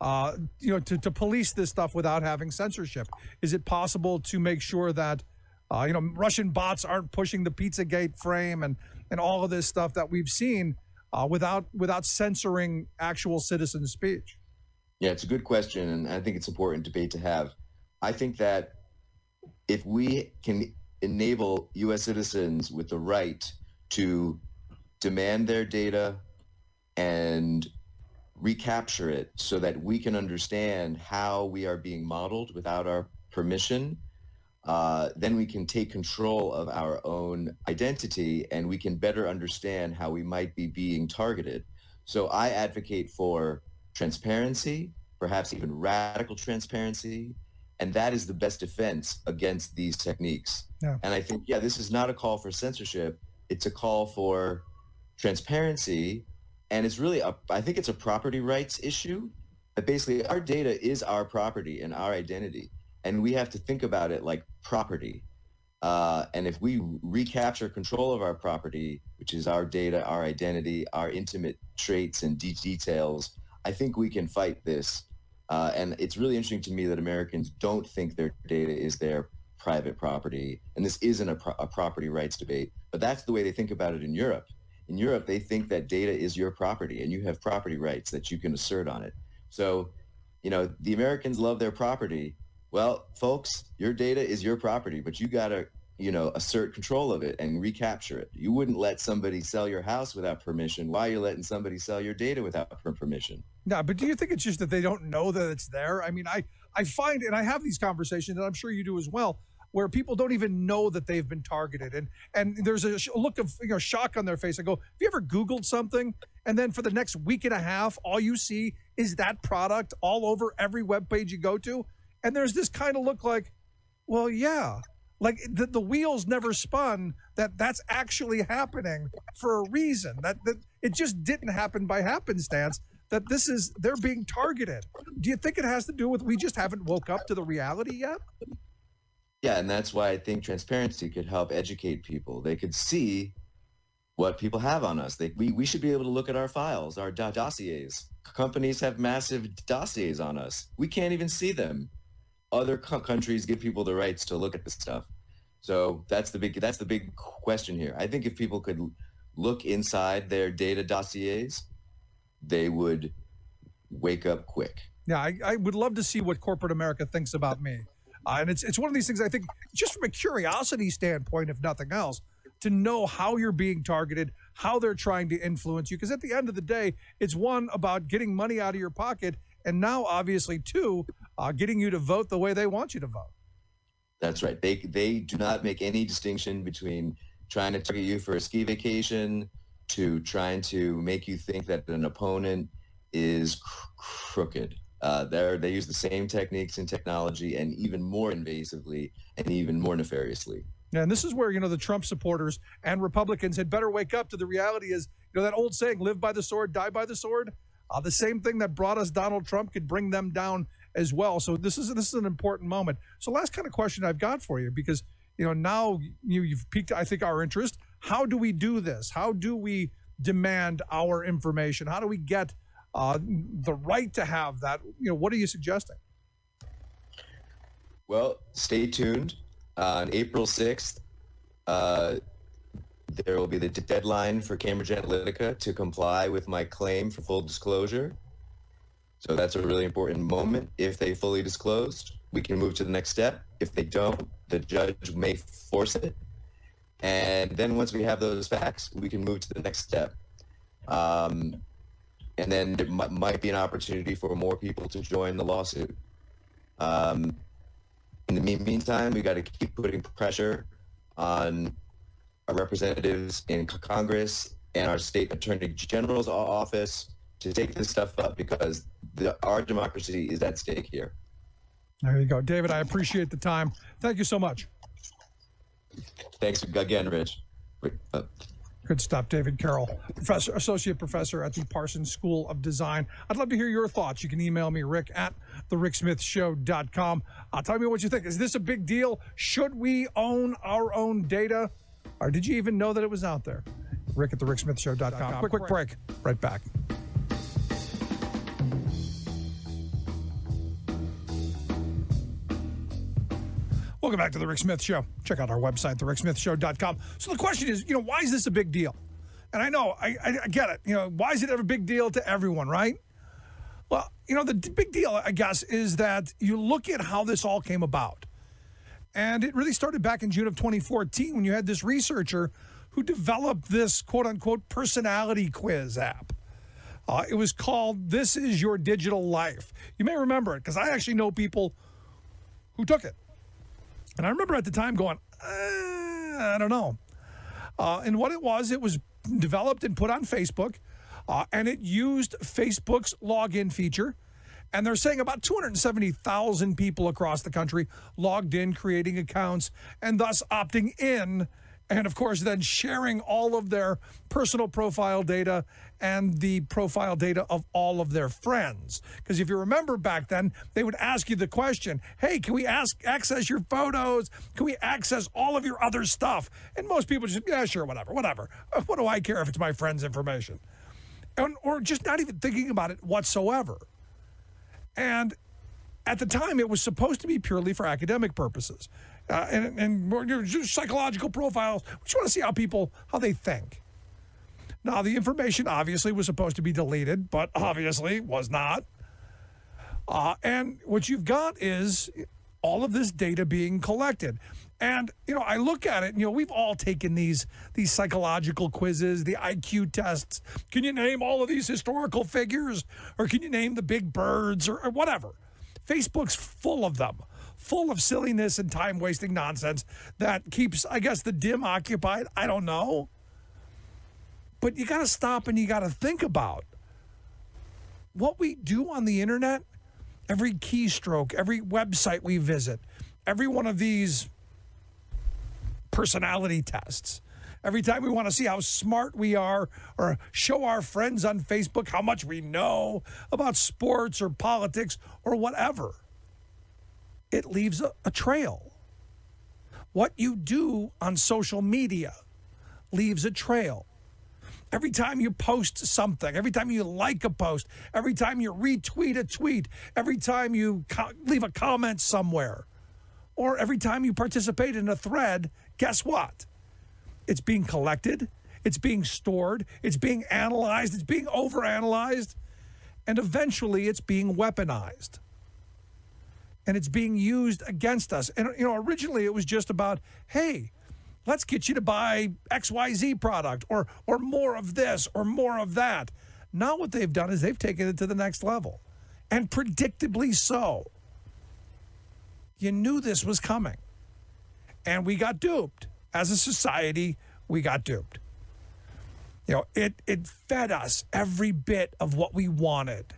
to police this stuff without having censorship? Is it possible to make sure that, Russian bots aren't pushing the Pizzagate frame and all of this stuff that we've seen without censoring actual citizen speech? Yeah, it's a good question, and I think it's an important debate to have. I think that if we can enable U.S. citizens with the right to demand their data and recapture it so that we can understand how we are being modeled without our permission, then we can take control of our own identity and we can better understand how we might be being targeted. So I advocate for transparency, perhaps even radical transparency, and that is the best defense against these techniques. Yeah. And I think, this is not a call for censorship. It's a call for transparency. And it's really, I think it's a property rights issue. That basically our data is our property and our identity. And we have to think about it like property. And if we recapture control of our property, which is our data, our identity, our intimate traits and details, I think we can fight this. And it's really interesting to me that Americans don't think their data is their private property. And this isn't a property rights debate, but that's the way they think about it in Europe. In Europe, they think that data is your property and you have property rights that you can assert on it. So, the Americans love their property. Well, folks, your data is your property, but you got to, assert control of it and recapture it. You wouldn't let somebody sell your house without permission. Why are you letting somebody sell your data without permission? No, but do you think it's just that they don't know that it's there? I mean, I find, and I have these conversations, and I'm sure you do as well, where people don't even know that they've been targeted. And there's a look of shock on their face. I go, have you ever Googled something? And then for the next week and a half, all you see is that product all over every web page you go to. And there's this kind of look like, well, yeah, like the wheels never spun, that's actually happening for a reason. That it just didn't happen by happenstance, that they're being targeted. Do you think it has to do with we just haven't woke up to the reality yet? Yeah, and that's why I think transparency could help educate people. They could see what people have on us. We should be able to look at our files, our dossiers. Companies have massive dossiers on us. We can't even see them. Other countries give people the rights to look at this stuff. So that's the big question here. I think if people could look inside their data dossiers, they would wake up quick. Yeah, I would love to see what corporate America thinks about me. And it's one of these things, I think, just from a curiosity standpoint, if nothing else, to know how you're being targeted, how they're trying to influence you. Because at the end of the day, it's one, about getting money out of your pocket, and now, obviously, two, getting you to vote the way they want you to vote. That's right. They do not make any distinction between trying to target you for a ski vacation to trying to make you think that an opponent is crooked. They use the same techniques and technology, and even more invasively and even more nefariously. Yeah, and this is where, the Trump supporters and Republicans had better wake up to the reality is, that old saying, live by the sword, die by the sword. The same thing that brought us Donald Trump could bring them down as well. So this is an important moment. So last kind of question I've got for you, because, now you've piqued, I think, our interest. How do we do this? How do we demand our information? How do we get the right to have that? What are you suggesting? Well, stay tuned. On April 6th, there will be the deadline for Cambridge Analytica to comply with my claim for full disclosure. So that's a really important moment. If they fully disclose, we can move to the next step. If they don't, the judge may force it. And then once we have those facts, we can move to the next step. And then there might be an opportunity for more people to join the lawsuit. In the meantime, we got to keep putting pressure on our representatives in Congress and our state attorney general's office to take this stuff up, because our democracy is at stake here. There you go. David, I appreciate the time. Thank you so much. Thanks again, Rich. Good stuff. David Carroll, associate professor at the Parsons School of Design. I'd love to hear your thoughts. You can email me, Rick, at thericksmithshow.com. Tell me what you think. Is this a big deal? Should we own our own data? Or did you even know that it was out there? Rick at thericksmithshow.com. Quick break. Right back. Welcome back to The Rick Smith Show. Check out our website, thericksmithshow.com. So the question is, why is this a big deal? And I know, I get it. Why is it a big deal to everyone, right? Well, the big deal, I guess, is that you look at how this all came about. And it really started back in June of 2014 when you had this researcher who developed this quote-unquote personality quiz app. It was called This Is Your Digital Life. You may remember it because I actually know people who took it. And I remember at the time going, I don't know. And what it was developed and put on Facebook, and it used Facebook's login feature. And they're saying about 270,000 people across the country logged in, creating accounts, and thus opting in, and of course then sharing all of their personal profile data and the profile data of all of their friends. Because if you remember back then, they would ask you the question, hey, can we access your photos? Can we access all of your other stuff? And most people just, yeah, sure, whatever. What do I care if it's my friend's information? Or just not even thinking about it whatsoever. And at the time, it was supposed to be purely for academic purposes. And just psychological profiles. We just want to see how they think. Now, the information obviously was supposed to be deleted, but obviously was not. And what you've got is all of this data being collected. And, I look at it, we've all taken these psychological quizzes, the IQ tests. Can you name all of these historical figures? Or can you name the big birds or whatever? Facebook's full of them, full of silliness and time-wasting nonsense that keeps, I guess, the dim occupied. I don't know. But you got to stop and you got to think about what we do on the internet, every keystroke, every website we visit, every one of these personality tests. Every time we want to see how smart we are or show our friends on Facebook how much we know about sports or politics or whatever, it leaves a trail. What you do on social media leaves a trail. Every time you post something, every time you like a post, every time you retweet a tweet, every time you leave a comment somewhere, or every time you participate in a thread, guess what? It's being collected, it's being stored, it's being analyzed, it's being overanalyzed, and eventually it's being weaponized. And it's being used against us. And, originally it was just about, hey, let's get you to buy XYZ product or more of this or more of that. Now what they've done is they've taken it to the next level, and predictably so. You knew this was coming, and we got duped. As a society, we got duped. It fed us every bit of what we wanted,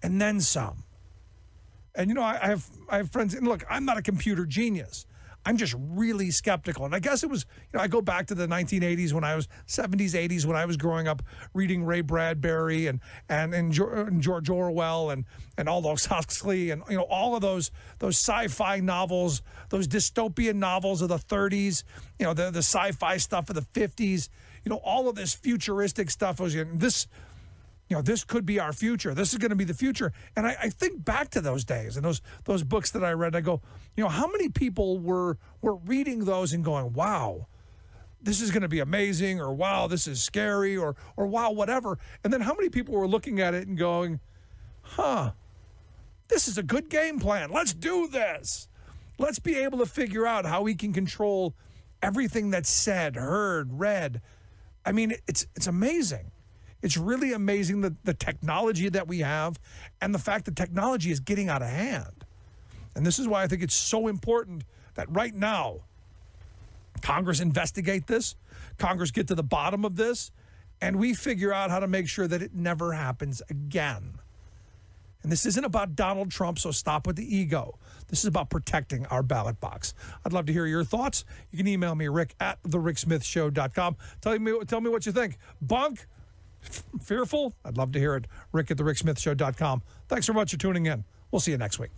and then some. And, I have friends, and look, I'm not a computer genius. I'm just really skeptical. And I guess it was, I go back to the 1980s when I was 70s, 80s, when I was growing up reading Ray Bradbury and George Orwell and Aldous Huxley and, all of those sci-fi novels, those dystopian novels of the 30s, the sci-fi stuff of the 50s, all of this futuristic stuff was this could be our future. This is going to be the future. And I think back to those days and those books that I read. I go, how many people were reading those and going, wow, this is going to be amazing, or wow, this is scary, or wow, whatever. And then how many people were looking at it and going, this is a good game plan. Let's do this. Let's be able to figure out how we can control everything that's said, heard, read. I mean, it's amazing. It's really amazing the technology that we have and the fact that technology is getting out of hand. And this is why I think it's so important that right now, Congress investigate this, Congress get to the bottom of this, and we figure out how to make sure that it never happens again. And this isn't about Donald Trump, so stop with the ego. This is about protecting our ballot box. I'd love to hear your thoughts. You can email me, rick@thericksmithshow.com. Tell me what you think. Bunk? Fearful? I'd love to hear it. rick@thericksmithshow.com. Thanks so much for tuning in. We'll see you next week.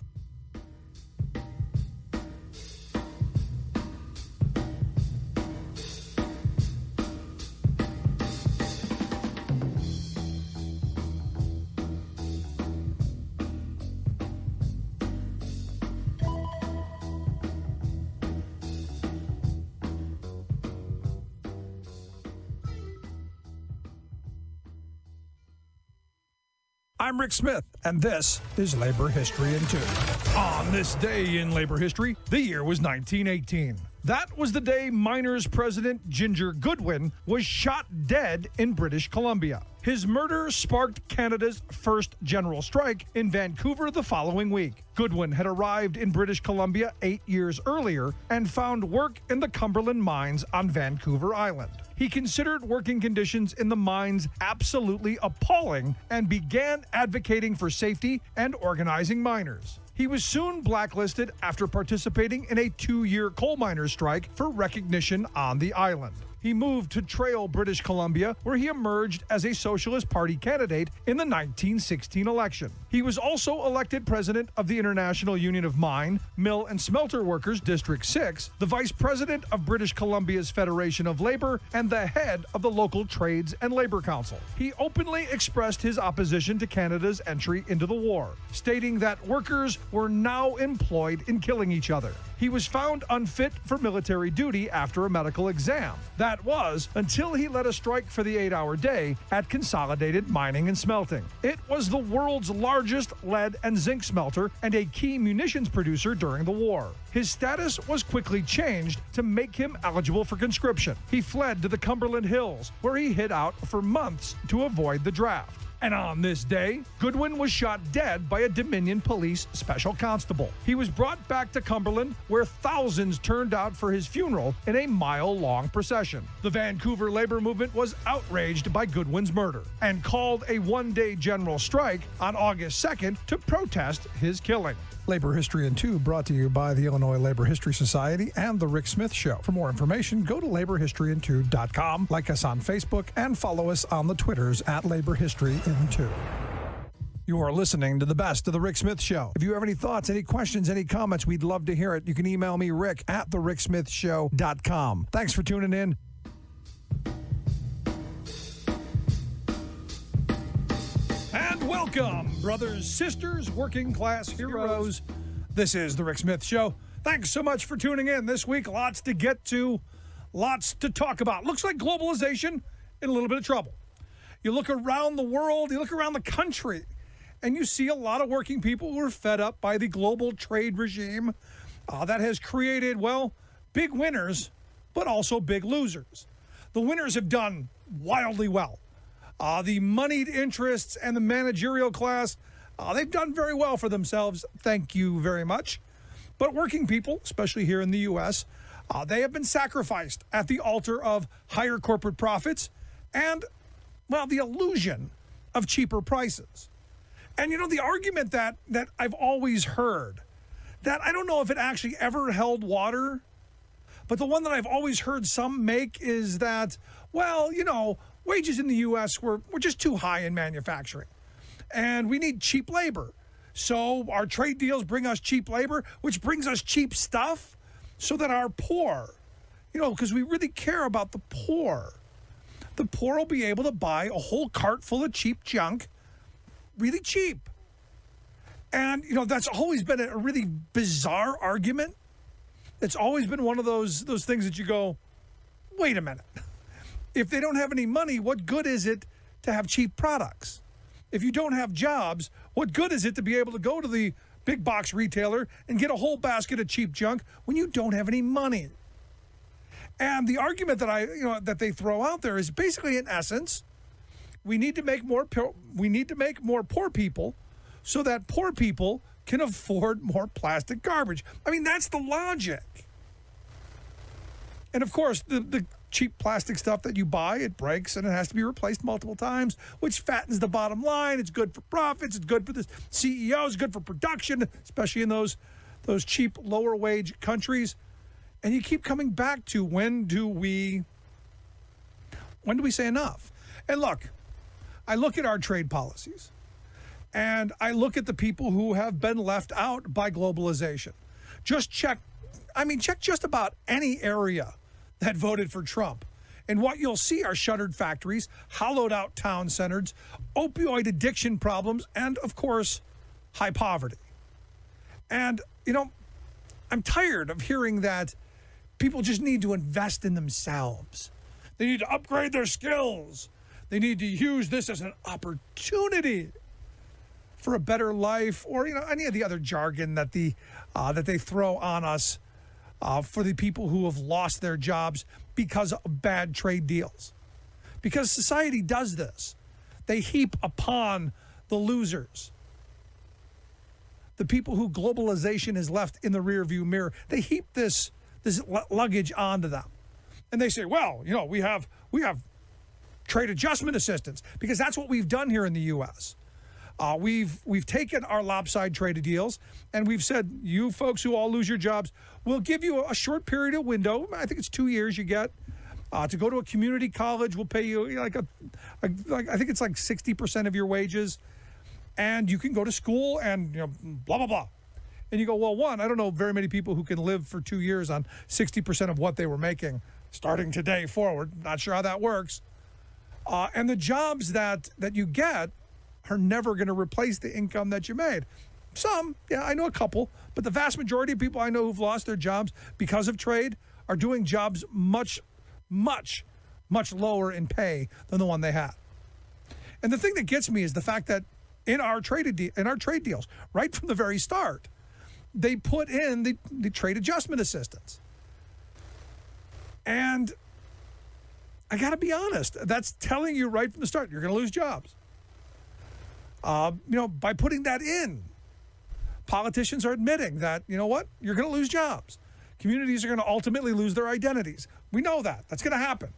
I'm Rick Smith, and this is Labor History in 2. On this day in labor history, the year was 1918. That was the day miners' president Ginger Goodwin was shot dead in British Columbia. His murder sparked Canada's first general strike in Vancouver the following week. Goodwin had arrived in British Columbia 8 years earlier and found work in the Cumberland mines on Vancouver Island. He considered working conditions in the mines absolutely appalling and began advocating for safety and organizing miners. He was soon blacklisted after participating in a 2-year coal miners' strike for recognition on the island. He moved to Trail, British Columbia, where he emerged as a Socialist Party candidate in the 1916 election. He was also elected president of the International Union of Mine, Mill and Smelter Workers District 6, the vice president of British Columbia's Federation of Labor, and the head of the local Trades and Labor Council. He openly expressed his opposition to Canada's entry into the war, stating that workers were now employed in killing each other. He was found unfit for military duty after a medical exam. That was until he led a strike for the 8-hour day at Consolidated Mining and Smelting. It was the world's largest lead and zinc smelter and a key munitions producer during the war. His status was quickly changed to make him eligible for conscription. He fled to the Cumberland Hills, where he hid out for months to avoid the draft. And on this day, Goodwin was shot dead by a Dominion Police special constable. He was brought back to Cumberland, where thousands turned out for his funeral in a mile-long procession. The Vancouver labor movement was outraged by Goodwin's murder and called a one-day general strike on August 2nd to protest his killing. Labor History in 2 brought to you by the Illinois Labor History Society and The Rick Smith Show. For more information, go to laborhistoryin2.com, like us on Facebook, and follow us on the Twitters @LaborHistoryIn2. You are listening to the best of The Rick Smith Show. If you have any thoughts, any questions, any comments, we'd love to hear it. You can email me, rick@thericksmithshow.com. Thanks for tuning in. And welcome, brothers, sisters, working class heroes. This is The Rick Smith Show. Thanks so much for tuning in this week. Lots to get to, lots to talk about. Looks like globalization in a little bit of trouble. You look around the world, you look around the country, and you see a lot of working people who are fed up by the global trade regime that has created, well, big winners, but also big losers. The winners have done wildly well. The moneyed interests and the managerial class, they've done very well for themselves. Thank you very much. But working people, especially here in the U.S., they have been sacrificed at the altar of higher corporate profits and, well, the illusion of cheaper prices. And, you know, the argument that I've always heard, that I don't know if it actually ever held water, but the one that I've always heard some make is that, well, you know, wages in the U.S. were just too high in manufacturing, and we need cheap labor. So our trade deals bring us cheap labor, which brings us cheap stuff so that our poor, you know, because we really care about the poor will be able to buy a whole cart full of cheap junk really cheap. And, you know, that's always been a really bizarre argument. It's always been one of those things that you go, wait a minute. If they don't have any money, what good is it to have cheap products? if you don't have jobs, what good is it to be able to go to the big box retailer and get a whole basket of cheap junk when you don't have any money? And the argument that they throw out there is basically, in essence, we need to make more poor people so that poor people can afford more plastic garbage. I mean, that's the logic. And of course, the cheap plastic stuff that you buy, it breaks and it has to be replaced multiple times, which fattens the bottom line. It's good for profits. It's good for the CEO. It's good for production, especially in those cheap, lower wage countries. And you keep coming back to when do we say enough? And look, I look at our trade policies and I look at the people who have been left out by globalization. Just check just about any area that voted for Trump. And what you'll see are shuttered factories, hollowed out town centers, opioid addiction problems, and of course, high poverty. And, I'm tired of hearing that people just need to invest in themselves. They need to upgrade their skills. They need to use this as an opportunity for a better life, or any of the other jargon that they throw on us for the people who have lost their jobs because of bad trade deals. Because society does this. They heap upon the losers, the people who globalization has left in the rearview mirror. They heap this luggage onto them. And they say, well, we have trade adjustment assistance, because that's what we've done here in the U.S. We've taken our lopsided trade deals and we've said, you folks who all lose your jobs, we'll give you a short period of window. I think it's 2 years you get to go to a community college. We'll pay you I think it's like 60% of your wages, and you can go to school and blah blah blah. And you go, well, I don't know very many people who can live for 2 years on 60% of what they were making starting today forward. Not sure how that works. And the jobs that you get are never going to replace the income that you made. Some, yeah, I know a couple, but the vast majority of people I know who've lost their jobs because of trade are doing jobs much, much, much lower in pay than the one they had. And the thing that gets me is the fact that in our trade deals, right from the very start, they put in the trade adjustment assistance. And I got to be honest, that's telling you right from the start, you're going to lose jobs. By putting that in, politicians are admitting that, you're going to lose jobs. Communities are going to ultimately lose their identities. We know that. That's going to happen.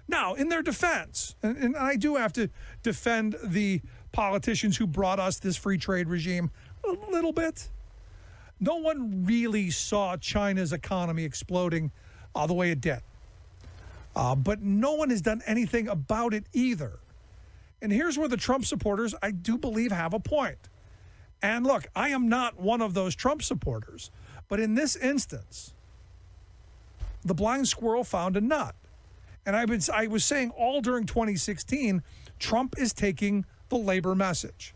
Now, in their defense, and I do have to defend the politicians who brought us this free trade regime a little bit. No one really saw China's economy exploding the way it did. But no one has done anything about it either. And here's where the Trump supporters, I do believe, have a point. And look, I am not one of those Trump supporters. But in this instance, the blind squirrel found a nut. And I was saying all during 2016, Trump is taking the labor message.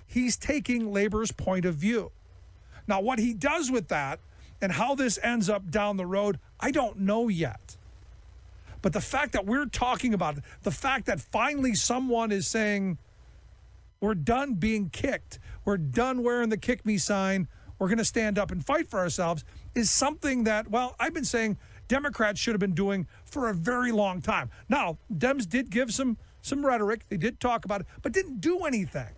He's taking labor's point of view. Now, what he does with that and how this ends up down the road, I don't know yet. But the fact that we're talking about it, the fact that finally someone is saying, we're done being kicked, we're done wearing the kick me sign, we're going to stand up and fight for ourselves, is something that, well, I've been saying Democrats should have been doing for a very long time. Now, Dems did give some rhetoric, they did talk about it, but didn't do anything.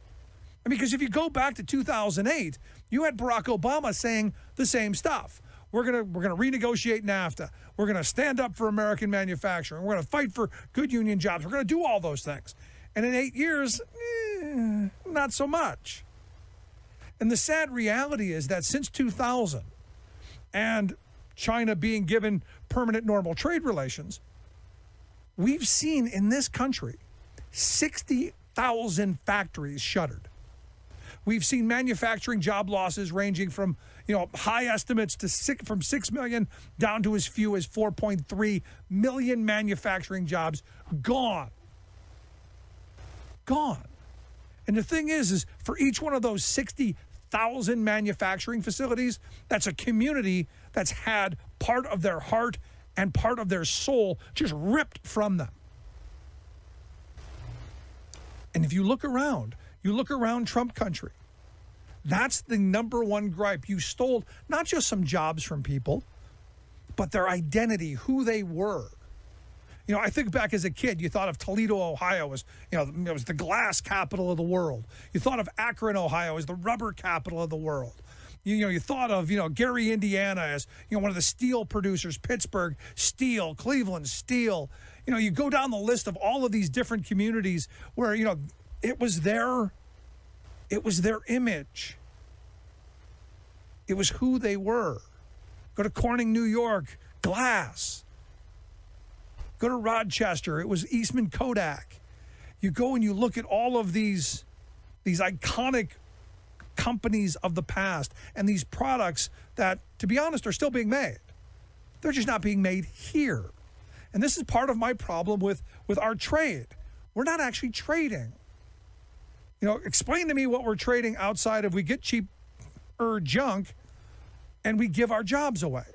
Because if you go back to 2008, you had Barack Obama saying the same stuff. We're gonna renegotiate NAFTA. We're gonna stand up for American manufacturing. We're gonna fight for good union jobs. We're gonna do all those things. And in 8 years, not so much. And the sad reality is that since 2000 and China being given permanent normal trade relations, we've seen in this country 60,000 factories shuttered. We've seen manufacturing job losses ranging from, high estimates from 6 million down to as few as 4.3 million manufacturing jobs gone. Gone. And the thing is for each one of those 60,000 manufacturing facilities, that's a community that's had part of their heart and part of their soul just ripped from them. And if you look around Trump country, that's the number one gripe. You stole not just some jobs from people, but their identity, who they were. You know, I think back as a kid, you thought of Toledo, Ohio as, you know, it was the glass capital of the world. You thought of Akron, Ohio as the rubber capital of the world. You thought of, Gary, Indiana as, one of the steel producers, Pittsburgh steel, Cleveland steel. You go down the list of all of these different communities where, it was their image. It was who they were. Go to Corning, New York, glass. Go to Rochester, it was Eastman Kodak. You go and you look at all of these iconic companies of the past and these products that, to be honest, are still being made. They're just not being made here. And this is part of my problem with our trade. We're not actually trading. Explain to me what we're trading outside of we get cheaper junk and we give our jobs away.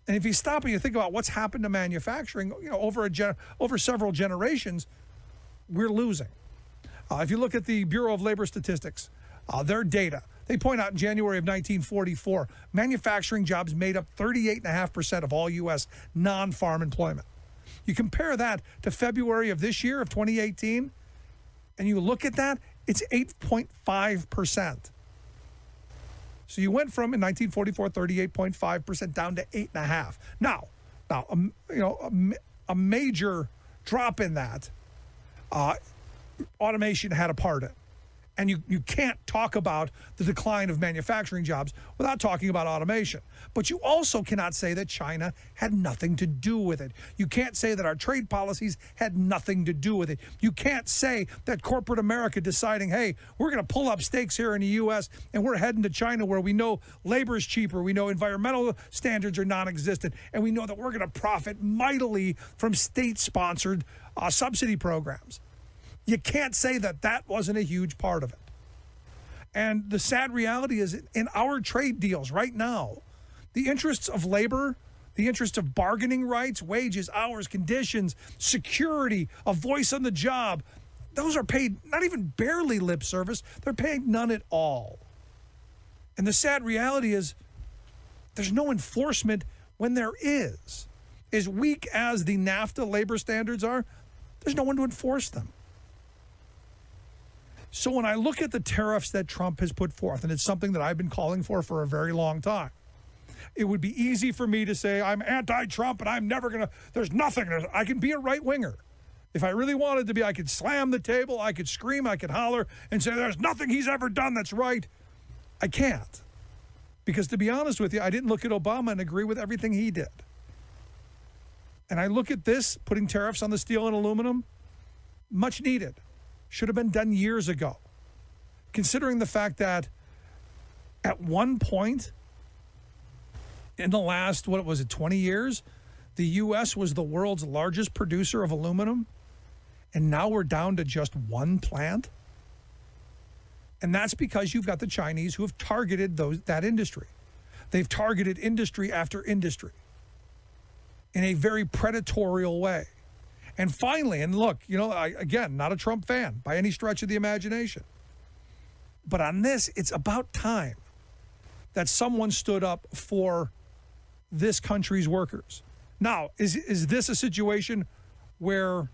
And if you stop and you think about what's happened to manufacturing, over several generations, we're losing. If you look at the Bureau of Labor Statistics, their data, they point out in January of 1944, manufacturing jobs made up 38.5% of all U.S. non-farm employment. You compare that to February of this year, of 2018, and you look at that, it's 8.5%. So you went from, in 1944, 38.5% down to 8.5%. Now, a major drop in that, automation had a part in it. And you can't talk about the decline of manufacturing jobs without talking about automation. But you also cannot say that China had nothing to do with it. You can't say that our trade policies had nothing to do with it. You can't say that corporate America deciding, hey, we're going to pull up stakes here in the U.S. and we're heading to China where we know labor is cheaper, we know environmental standards are non-existent, and we know that we're going to profit mightily from state-sponsored subsidy programs. You can't say that that wasn't a huge part of it. And the sad reality is in our trade deals right now, the interests of labor, the interests of bargaining rights, wages, hours, conditions, security, a voice on the job, those are paid not even barely lip service. They're paying none at all. And the sad reality is there's no enforcement when there is. As weak as the NAFTA labor standards are, there's no one to enforce them. So when I look at the tariffs that Trump has put forth, and it's something that I've been calling for a very long time, it would be easy for me to say I'm anti-Trump and I'm never going to, there's nothing. I can be a right-winger. If I really wanted to be, I could slam the table, I could scream, I could holler and say there's nothing he's ever done that's right. I can't. Because to be honest with you, I didn't look at Obama and agree with everything he did. And I look at this, putting tariffs on the steel and aluminum, much needed. Should have been done years ago. Considering the fact that at one point in the last, 20 years, the U.S. was the world's largest producer of aluminum, and now we're down to just one plant. And that's because you've got the Chinese who have targeted that industry. They've targeted industry after industry in a very predatory way. And finally, and look, again, not a Trump fan by any stretch of the imagination. But on this, it's about time that someone stood up for this country's workers. Now, is this a situation where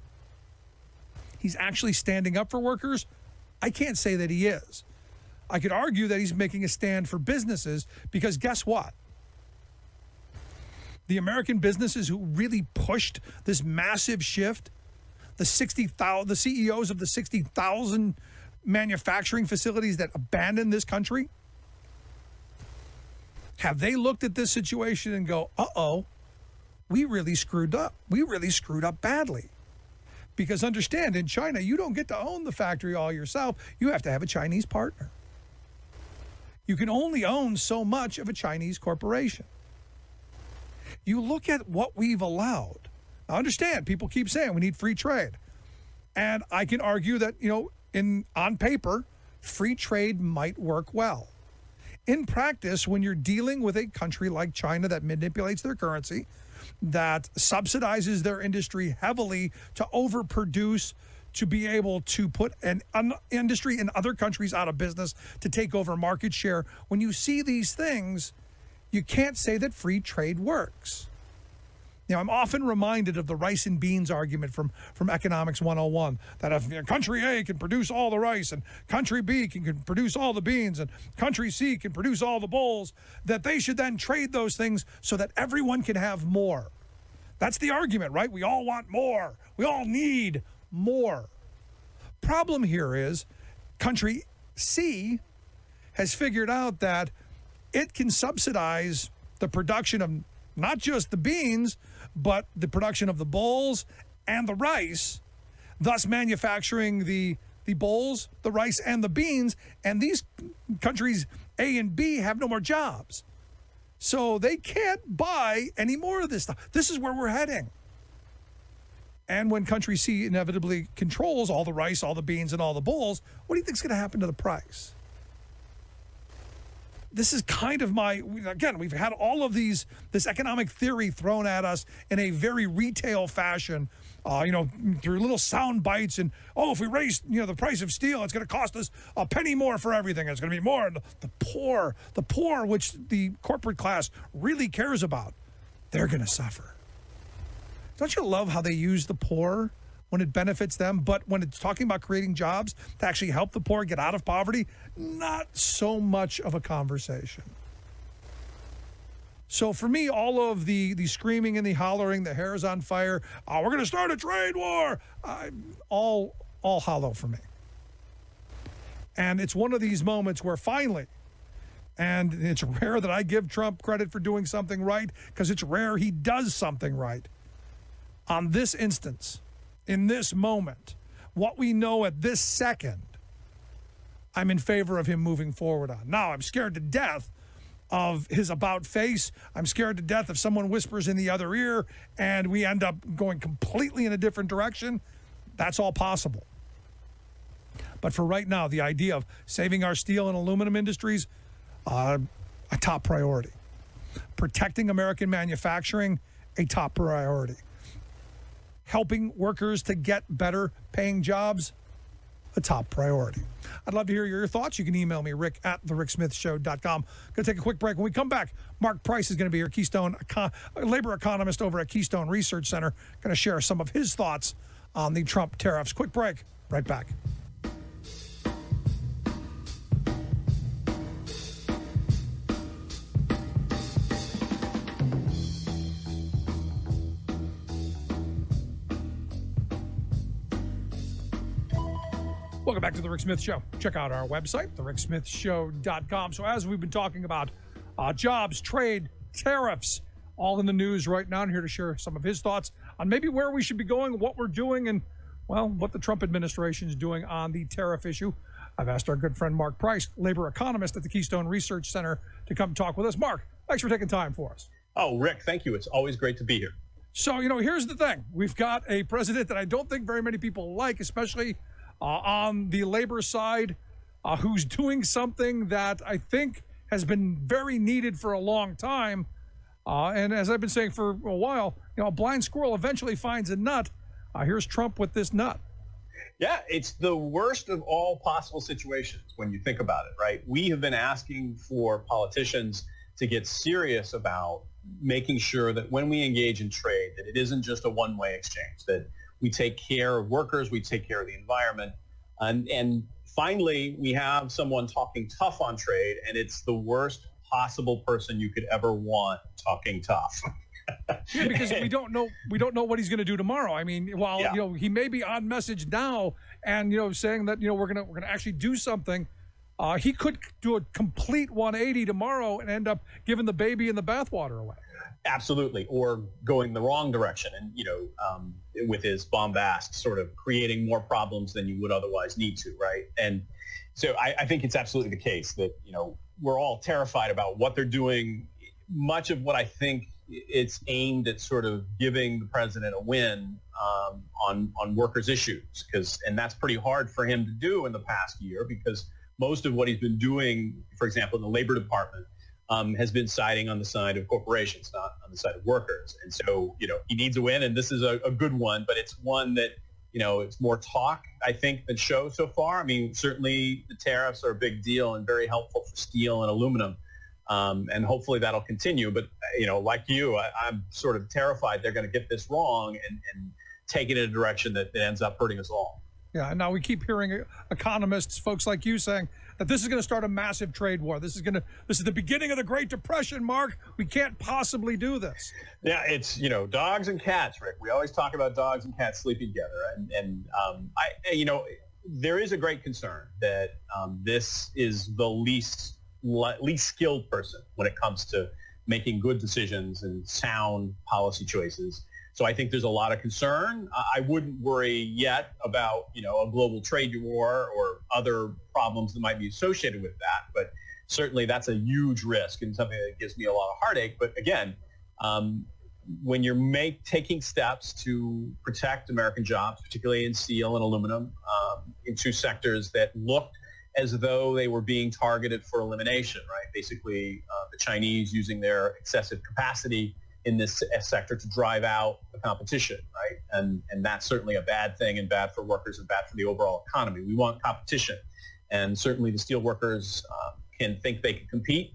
he's actually standing up for workers? I can't say that he is. I could argue that he's making a stand for businesses because guess what? The American businesses who really pushed this massive shift, the CEOs of the 60,000 manufacturing facilities that abandoned this country, have they looked at this situation and go, uh-oh, we really screwed up. We really screwed up badly. Because understand, in China, you don't get to own the factory all yourself. You have to have a Chinese partner. You can only own so much of a Chinese corporation. You look at what we've allowed. Now, understand, people keep saying we need free trade. And I can argue that, on paper, free trade might work well. In practice, when you're dealing with a country like China that manipulates their currency, that subsidizes their industry heavily to overproduce, to be able to put an industry in other countries out of business, to take over market share. When you see these things, you can't say that free trade works. You know, I'm often reminded of the rice and beans argument from Economics 101, that if country A can produce all the rice and country B can produce all the beans and country C can produce all the bowls, that they should then trade those things so that everyone can have more. That's the argument, right? We all want more. We all need more. Problem here is country C has figured out that it can subsidize the production of not just the beans, but the production of the bowls and the rice, thus manufacturing the bowls, the rice, and the beans. And these countries A and B have no more jobs. So they can't buy any more of this stuff. This is where we're heading. And when country C inevitably controls all the rice, all the beans, and all the bowls, what do you think is going to happen to the price? This is kind of again, we've had all of this economic theory thrown at us in a very retail fashion, through little sound bites. And, if we raise, the price of steel, it's going to cost us a penny more for everything. It's going to be more. And the poor, which the corporate class really cares about, they're going to suffer. Don't you love how they use the poor when it benefits them, but when it's talking about creating jobs to actually help the poor get out of poverty, not so much of a conversation. So for me, all of the screaming and the hollering, the hair is on fire, we're going to start a trade war, all hollow for me. And it's one of these moments where finally, and it's rare that I give Trump credit for doing something right, because it's rare he does something right. On this instance, in this moment, what we know at this second, I'm in favor of him moving forward on. Now, I'm scared to death of his about face. I'm scared to death if someone whispers in the other ear and we end up going completely in a different direction. That's all possible. But for right now, the idea of saving our steel and aluminum industries, a top priority. Protecting American manufacturing, a top priority. Helping workers to get better paying jobs, a top priority. I'd love to hear your thoughts. You can email me, rick@thericksmithshow.com. Going to take a quick break. When we come back, Mark Price is going to be here, Keystone labor economist over at Keystone Research Center, going to share some of his thoughts on the Trump tariffs. Quick break, right back. Welcome back to The Rick Smith Show. Check out our website, thericksmithshow.com. So as we've been talking about jobs, trade, tariffs, all in the news right now, and here to share some of his thoughts on maybe where we should be going, what we're doing, and, what the Trump administration is doing on the tariff issue. I've asked our good friend Mark Price, labor economist at the Keystone Research Center, to come talk with us. Mark, thanks for taking time for us. Oh, Rick, thank you. It's always great to be here. So, here's the thing. We've got a president that I don't think very many people like, especially on the labor side, who's doing something that I think has been very needed for a long time. And as I've been saying for a while, a blind squirrel eventually finds a nut. Here's Trump with this nut. Yeah, it's the worst of all possible situations when you think about it, right? We have been asking for politicians to get serious about making sure that when we engage in trade, that it isn't just a one-way exchange, that we take care of workers, we take care of the environment. And finally, we have someone talking tough on trade, and it's the worst possible person you could ever want talking tough. Yeah, because we don't know what he's going to do tomorrow. I mean, while he may be on message now and saying that we're gonna actually do something, he could do a complete 180 tomorrow and end up giving the baby in the bathwater away. Absolutely, or going the wrong direction, and with his bombast, sort of creating more problems than you would otherwise need to, right? And so I think it's absolutely the case that we're all terrified about what they're doing. Much of what I think it's aimed at sort of giving the president a win on workers' issues, and that's pretty hard for him to do in the past year, because most of what he's been doing, for example, in the Labor Department, has been siding on the side of corporations, not on the side of workers. And so, he needs a win, and this is a good one, but it's one that It's more talk, I think, than show so far. I mean, certainly the tariffs are a big deal and very helpful for steel and aluminum. And hopefully that'll continue. But, like you, I'm sort of terrified they're going to get this wrong and take it in a direction that ends up hurting us all. Yeah, and now we keep hearing economists, folks like you, saying that this is going to start a massive trade war. This is the beginning of the Great Depression, Mark. We can't possibly do this. Yeah, it's, dogs and cats, Rick. We always talk about dogs and cats sleeping together. And there is a great concern that this is the least skilled person when it comes to making good decisions and sound policy choices. So I think there's a lot of concern. I wouldn't worry yet about, a global trade war or other problems that might be associated with that. But certainly that's a huge risk and something that gives me a lot of heartache. But again, when you're taking steps to protect American jobs, particularly in steel and aluminum, in two sectors that looked as though they were being targeted for elimination, right? Basically, the Chinese using their excessive capacity in this sector to drive out the competition, right? And that's certainly a bad thing and bad for workers and bad for the overall economy. We want competition. And certainly the steel workers can think they can compete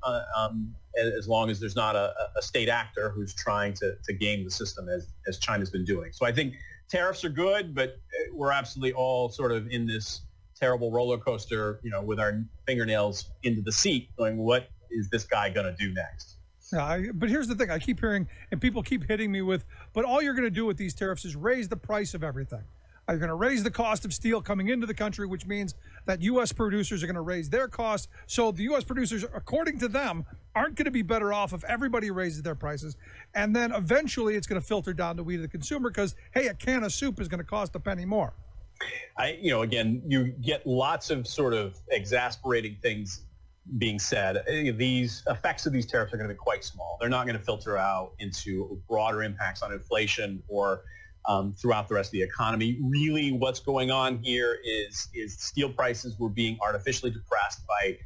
as long as there's not a state actor who's trying to game the system as China's been doing. So I think tariffs are good, but we're absolutely all sort of in this terrible roller coaster, with our fingernails into the seat going, what is this guy going to do next? Yeah, but here's the thing. I keep hearing, and people keep hitting me with, but all you're going to do with these tariffs is raise the price of everything. You're going to raise the cost of steel coming into the country, which means that U.S. producers are going to raise their costs. So the U.S. producers, according to them, aren't going to be better off if everybody raises their prices. And then eventually it's going to filter down to we, the consumer, because, hey, a can of soup is going to cost a penny more. Again, you get lots of sort of exasperating things being said. These effects of these tariffs are going to be quite small. They're not going to filter out into broader impacts on inflation or throughout the rest of the economy. Really, what's going on here is steel prices were being artificially depressed by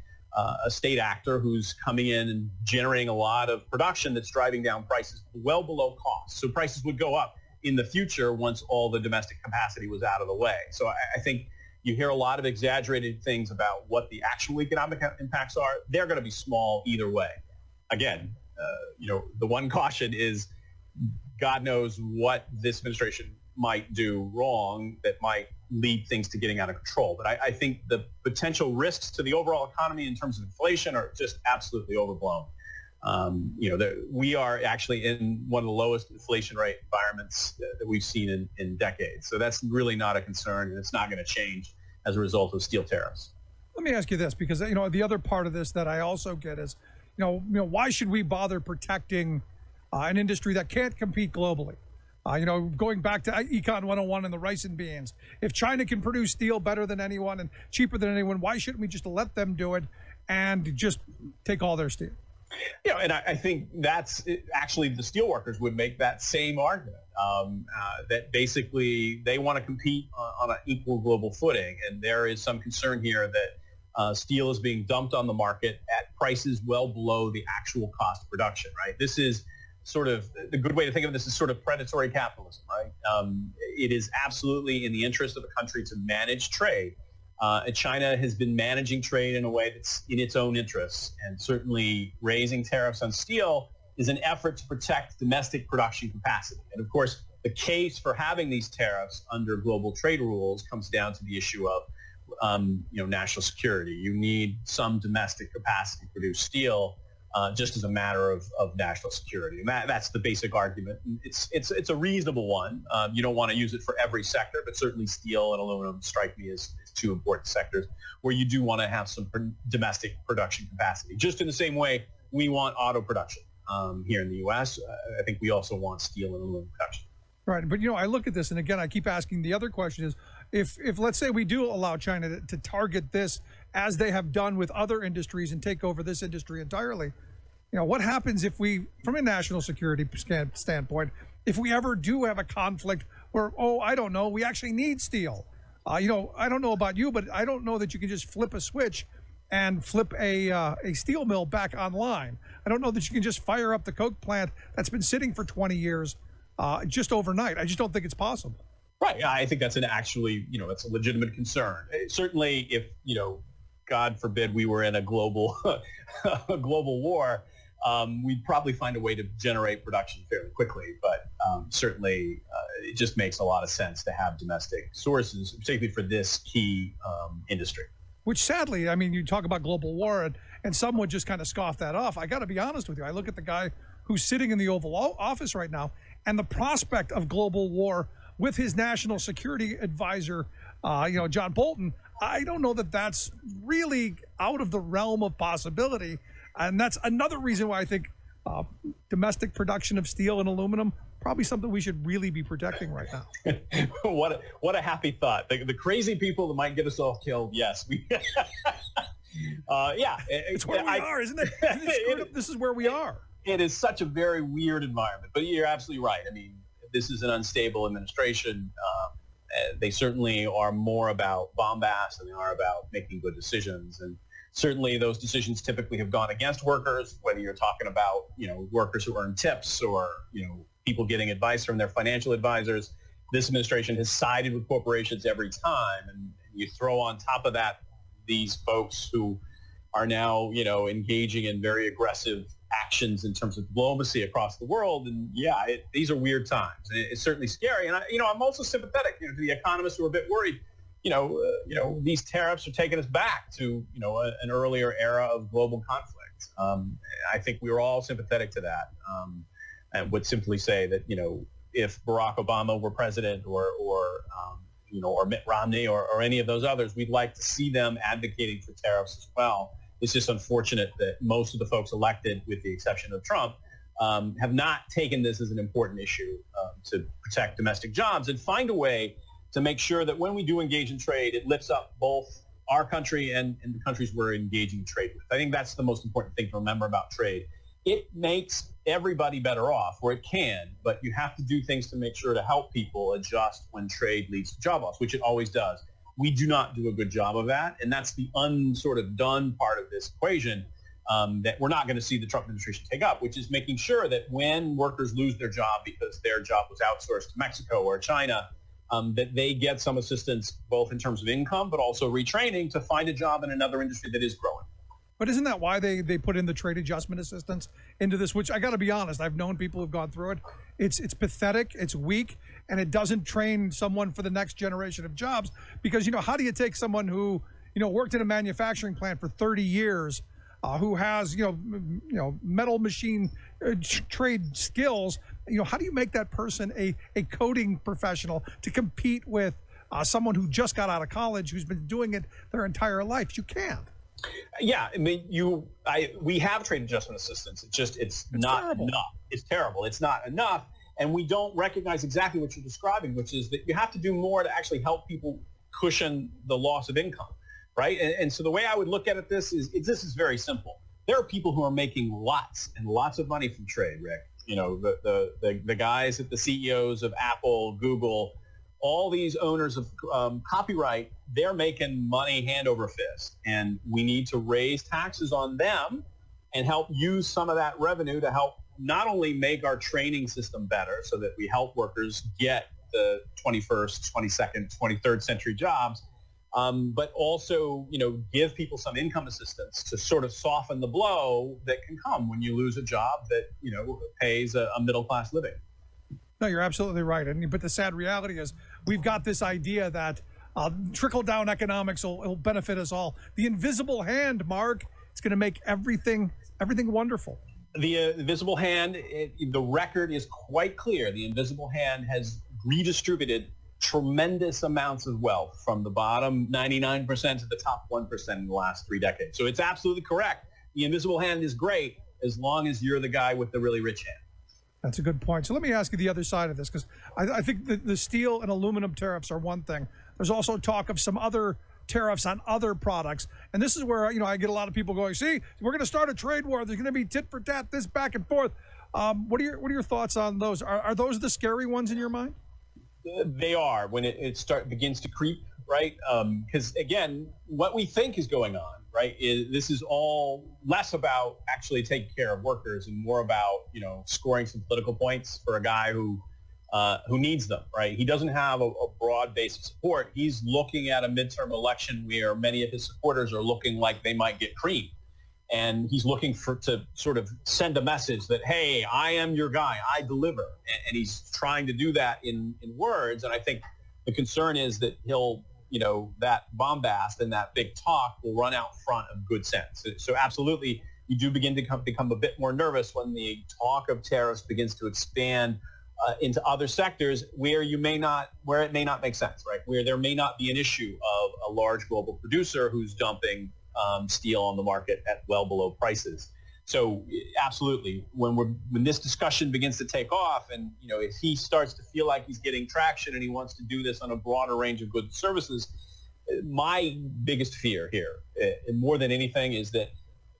a state actor who's coming in and generating a lot of production that's driving down prices well below cost. So prices would go up in the future once all the domestic capacity was out of the way. So I think you hear a lot of exaggerated things about what the actual economic impacts are. They're going to be small either way. Again, the one caution is God knows what this administration might do wrong that might lead things to getting out of control. But I think the potential risks to the overall economy in terms of inflation are just absolutely overblown. We are actually in one of the lowest inflation rate environments that we've seen in decades. So that's really not a concern, and it's not going to change as a result of steel tariffs. Let me ask you this, because the other part of this that I also get is, why should we bother protecting an industry that can't compete globally? Going back to Econ 101 and the rice and beans, if China can produce steel better than anyone and cheaper than anyone, why shouldn't we just let them do it and just take all their steel? And I think that's actually the steelworkers would make that same argument, that basically they want to compete on an equal global footing. And there is some concern here that steel is being dumped on the market at prices well below the actual cost of production, right? This is sort of the good way to think of this is sort of predatory capitalism, right? It is absolutely in the interest of a country to manage trade. China has been managing trade in a way that's in its own interests, and certainly raising tariffs on steel is an effort to protect domestic production capacity. And of course, the case for having these tariffs under global trade rules comes down to the issue of national security. You need some domestic capacity to produce steel just as a matter of national security. And that's the basic argument. It's a reasonable one. You don't want to use it for every sector, but certainly steel and aluminum strike me as two important sectors where you do want to have some domestic production capacity. Just in the same way we want auto production here in the U.S., I think we also want steel and aluminum production. Right. But, I look at this, and again, I keep asking the other question is, if let's say we do allow China to target this as they have done with other industries and take over this industry entirely, what happens if we, from a national security standpoint, if we ever do have a conflict where, I don't know, we actually need steel? I don't know about you, but I don't know that you can just flip a switch and flip a steel mill back online. I don't know that you can just fire up the coke plant that's been sitting for 20 years just overnight. I just don't think it's possible. Right. I think that's that's a legitimate concern. Certainly, if, God forbid we were in a global a global war, we'd probably find a way to generate production fairly quickly. But certainly, it just makes a lot of sense to have domestic sources, particularly for this key industry. Which sadly, I mean, you talk about global war, and some would just kind of scoff that off. I got to be honest with you. I look at the guy who's sitting in the Oval Office right now, and the prospect of global war with his national security advisor, John Bolton. I don't know that that's really out of the realm of possibility. And that's another reason why I think domestic production of steel and aluminum, probably something we should really be protecting right now. What a happy thought. The crazy people that might get us all killed, yes. It's where we are, isn't it? This is where we are. It is such a very weird environment. But you're absolutely right. I mean, this is an unstable administration. They certainly are more about bombast than they are about making good decisions. And certainly those decisions typically have gone against workers, whether you're talking about, workers who earn tips or, people getting advice from their financial advisors. This administration has sided with corporations every time. And you throw on top of that these folks who are now, engaging in very aggressive actions in terms of diplomacy across the world. And these are weird times. And it's certainly scary. And I'm also sympathetic to the economists who are a bit worried. These tariffs are taking us back to, an earlier era of global conflict. I think we were all sympathetic to that, and would simply say that, if Barack Obama were president or Mitt Romney or any of those others, we'd like to see them advocating for tariffs as well. It's just unfortunate that most of the folks elected, with the exception of Trump, have not taken this as an important issue to protect domestic jobs and find a way to make sure that when we do engage in trade, it lifts up both our country and the countries we're engaging in trade with. I think that's the most important thing to remember about trade. It makes everybody better off, or it can, but you have to do things to make sure to help people adjust when trade leads to job loss, which it always does. We do not do a good job of that, and that's the done part of this equation that we're not going to see the Trump administration take up, which is making sure that when workers lose their job because their job was outsourced to Mexico or China, that they get some assistance both in terms of income but also retraining to find a job in another industry that is growing. But isn't that why they put in the trade adjustment assistance into this, which I got to be honest, I've known people who've gone through it. It's pathetic, it's weak, and it doesn't train someone for the next generation of jobs. Because, how do you take someone who, worked in a manufacturing plant for 30 years, who has, metal machine trade skills, how do you make that person a coding professional to compete with someone who just got out of college, who's been doing it their entire life? You can't. Yeah, I mean, we have trade adjustment assistance. It's not terrible. Enough. It's terrible. It's not enough, and we don't recognize exactly what you're describing, which is that you have to do more to actually help people cushion the loss of income, right? And so the way I would look at it, this is very simple. There are people who are making lots and lots of money from trade, Rick. The guys at the CEOs of Apple, Google, all these owners of copyright, they're making money hand over fist. And we need to raise taxes on them and help use some of that revenue to help not only make our training system better so that we help workers get the 21st, 22nd, 23rd century jobs, but also, give people some income assistance to sort of soften the blow that can come when you lose a job that, pays a middle-class living. No, you're absolutely right. But the sad reality is we've got this idea that trickle-down economics will benefit us all. The invisible hand, Mark, it's going to make everything wonderful. The invisible hand, the record is quite clear. The invisible hand has redistributed tremendous amounts of wealth from the bottom 99% to the top 1% in the last 3 decades. So it's absolutely correct. The invisible hand is great as long as you're the guy with the really rich hand. That's a good point. So let me ask you the other side of this, because I think the steel and aluminum tariffs are one thing. There's also talk of some other tariffs on other products. And this is where, I get a lot of people going, see, we're going to start a trade war. There's going to be tit for tat, this back and forth. What are your thoughts on those? Are those the scary ones in your mind? They are when it begins to creep, right? Because, again, what we think is going on, right, is this is all less about actually taking care of workers and more about, scoring some political points for a guy who who needs them, right? He doesn't have a broad base of support. He's looking at a midterm election where many of his supporters are looking like they might get creamed. And he's looking to sort of send a message that, hey, I am your guy, I deliver. And he's trying to do that in words. And I think the concern is that he'll, that bombast and that big talk will run out front of good sense. So absolutely, you do begin to become a bit more nervous when the talk of tariffs begins to expand into other sectors where it may not make sense, right? Where there may not be an issue of a large global producer who's dumping steel on the market at well below prices. So absolutely, when this discussion begins to take off, and if he starts to feel like he's getting traction and he wants to do this on a broader range of goods and services, my biggest fear here, more than anything, is that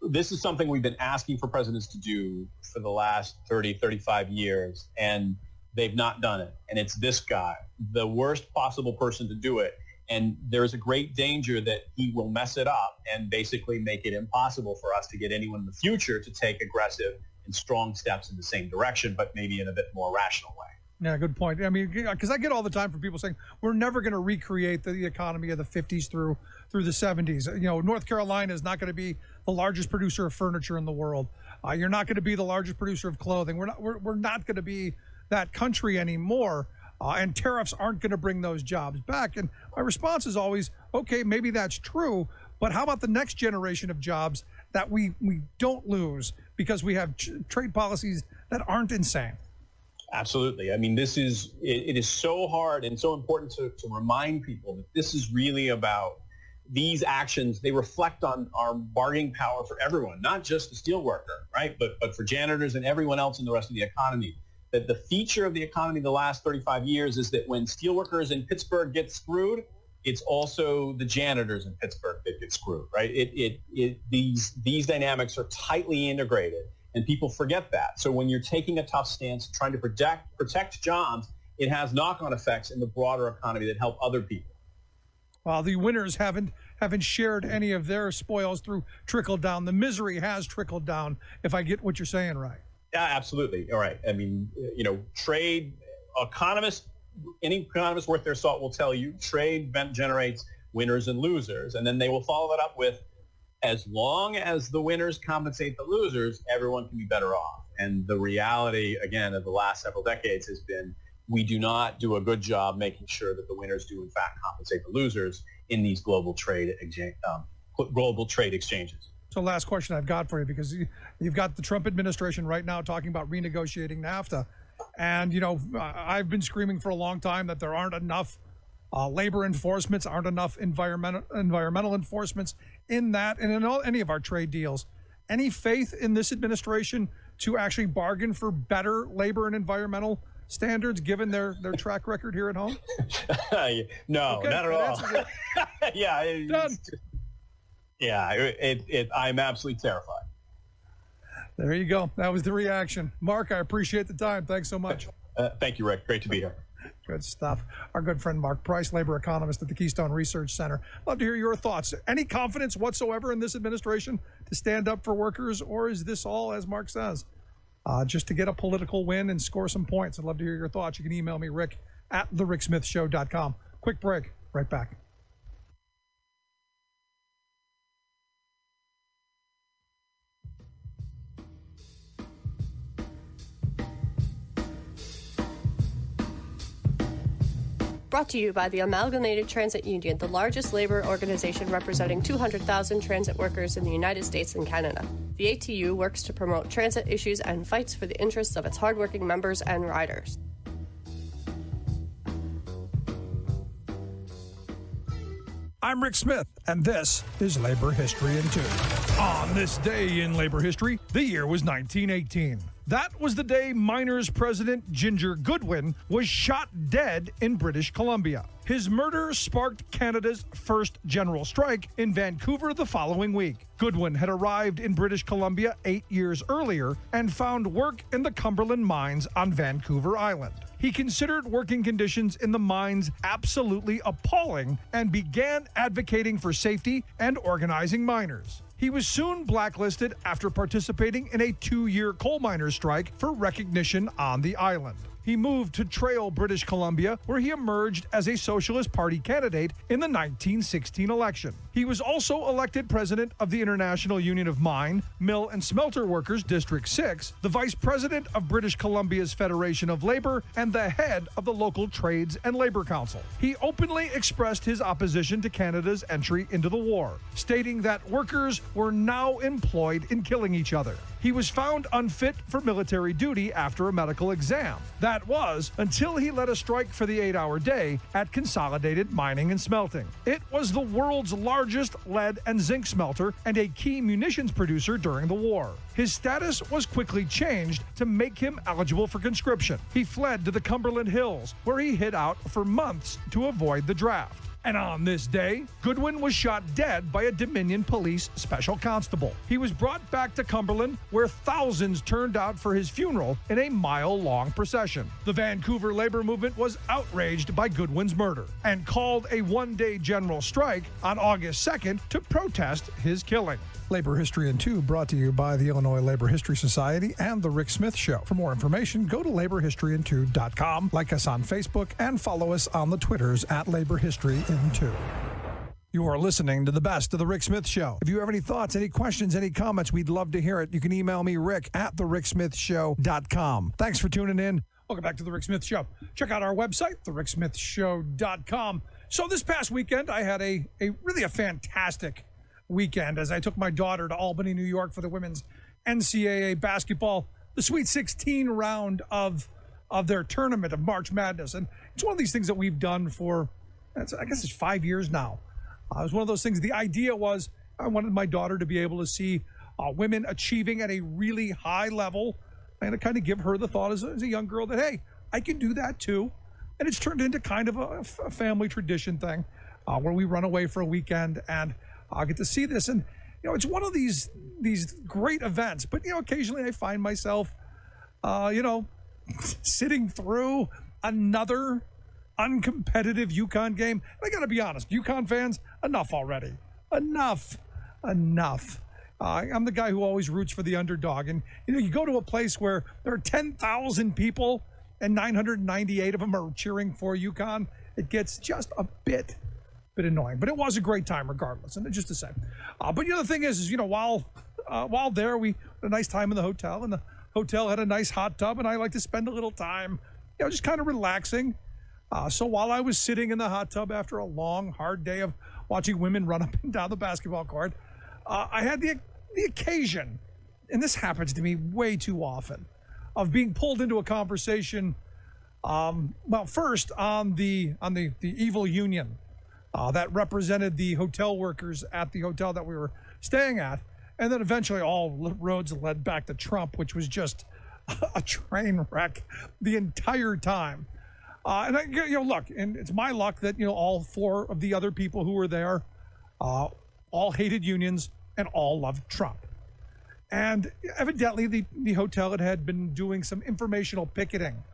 this is something we've been asking for presidents to do for the last 30, 35 years, and they've not done it. And it's this guy, the worst possible person to do it. And there's a great danger that he will mess it up and basically make it impossible for us to get anyone in the future to take aggressive and strong steps in the same direction, but maybe in a bit more rational way. Yeah, good point. I mean, because I get all the time from people saying we're never going to recreate the economy of the 50s through the 70s. North Carolina is not going to be the largest producer of furniture in the world. You're not going to be the largest producer of clothing. We're not going to be that country anymore. And tariffs aren't going to bring those jobs back. And my response is always, okay, maybe that's true, but how about the next generation of jobs that we don't lose because we have trade policies that aren't insane? Absolutely. I mean, it is so hard and so important to remind people that this is really about these actions. They reflect on our bargaining power for everyone, not just the steel worker, right? But for janitors and everyone else in the rest of the economy. That the feature of the economy the last 35 years is that when steelworkers in Pittsburgh get screwed, it's also the janitors in Pittsburgh that get screwed, right? These dynamics are tightly integrated, and people forget that. So when you're taking a tough stance, trying to protect jobs, it has knock-on effects in the broader economy that help other people. Well, the winners haven't shared any of their spoils through trickle down. The misery has trickled down, if I get what you're saying right. Yeah, absolutely. All right. I mean, trade any economist worth their salt will tell you trade generates winners and losers. And then they will follow that up with, as long as the winners compensate the losers, everyone can be better off. And the reality, again, of the last several decades has been we do not do a good job making sure that the winners do, in fact, compensate the losers in these global trade exchanges. So last question I've got for you, because you've got the Trump administration right now talking about renegotiating NAFTA. And, I've been screaming for a long time that there aren't enough labor enforcements, aren't enough environmental enforcements in that and in any of our trade deals. Any faith in this administration to actually bargain for better labor and environmental standards, given their track record here at home? No, okay, not at all. Yeah. Done. Yeah, I'm absolutely terrified. There you go. That was the reaction. Mark, I appreciate the time. Thanks so much. Thank you, Rick. Great to be here. Good stuff. Our good friend Mark Price, labor economist at the Keystone Research Center. Love to hear your thoughts. Any confidence whatsoever in this administration to stand up for workers, or is this all, as Mark says, just to get a political win and score some points? I'd love to hear your thoughts. You can email me, rick@thericksmithshow.com. Quick break. Right back. Brought to you by the Amalgamated Transit Union, the largest labor organization representing 200,000 transit workers in the United States and Canada. The ATU works to promote transit issues and fights for the interests of its hardworking members and riders. I'm Rick Smith, and this is Labor History in 2. On this day in labor history, the year was 1918. That was the day miners' president Ginger Goodwin was shot dead in British Columbia. His murder sparked Canada's first general strike in Vancouver the following week. Goodwin had arrived in British Columbia 8 years earlier and found work in the Cumberland mines on Vancouver Island. He considered working conditions in the mines absolutely appalling and began advocating for safety and organizing miners. He was soon blacklisted after participating in a 2-year coal miners' strike for recognition on the island. he moved to Trail, British Columbia, where he emerged as a Socialist Party candidate in the 1916 election. He was also elected president of the International Union of Mine, Mill and Smelter Workers District 6, the vice president of British Columbia's Federation of Labor, and the head of the local Trades and Labor Council. He openly expressed his opposition to Canada's entry into the war, stating that workers were now employed in killing each other. He was found unfit for military duty after a medical exam. That was until he led a strike for the 8-hour day at Consolidated Mining and Smelting. It was the world's largest lead and zinc smelter and a key munitions producer during the war. His status was quickly changed to make him eligible for conscription. He fled to the Cumberland Hills, where he hid out for months to avoid the draft. And on this day, Goodwin was shot dead by a Dominion Police special constable. He was brought back to Cumberland, where thousands turned out for his funeral in a mile-long procession. The Vancouver labor movement was outraged by Goodwin's murder and called a one-day general strike on August 2nd to protest his killing. Labor History in 2 brought to you by the Illinois Labor History Society and The Rick Smith Show. For more information, go to laborhistoryin2.com, like us on Facebook, and follow us on the Twitters at Labor History in 2. You are listening to the best of The Rick Smith Show. If you have any thoughts, any questions, any comments, we'd love to hear it. You can email me, rick@thericksmithshow.com. Thanks for tuning in. Welcome back to The Rick Smith Show. Check out our website, thericksmithshow.com. So this past weekend, I had a really fantastic weekend as I took my daughter to Albany, New York for the women's NCAA basketball, the Sweet 16 round of their tournament of March Madness. And it's one of these things that we've done for, I guess it's 5 years now. It was one of those things. The idea was I wanted my daughter to be able to see women achieving at a really high level and to kind of give her the thought as a young girl that, hey, I can do that too. And it's turned into kind of a family tradition thing where we run away for a weekend and I'll get to see this. And, it's one of these great events. But, occasionally I find myself, sitting through another uncompetitive UConn game. And I got to be honest, UConn fans, enough already. Enough. I'm the guy who always roots for the underdog. And, you go to a place where there are 10,000 people and 998 of them are cheering for UConn. It gets just a bit annoying, but it was a great time regardless. And just to say, but the thing is while there, we had a nice time in the hotel, and the hotel had a nice hot tub, and I like to spend a little time, just kind of relaxing. So while I was sitting in the hot tub after a long, hard day of watching women run up and down the basketball court, I had the occasion, and this happens to me way too often, of being pulled into a conversation. First on the evil union. That represented the hotel workers at the hotel that we were staying at. And then eventually all roads led back to Trump, which was just a train wreck the entire time. And look, and it's my luck that, all four of the other people who were there all hated unions and all loved Trump. And evidently the hotel had been doing some informational picketing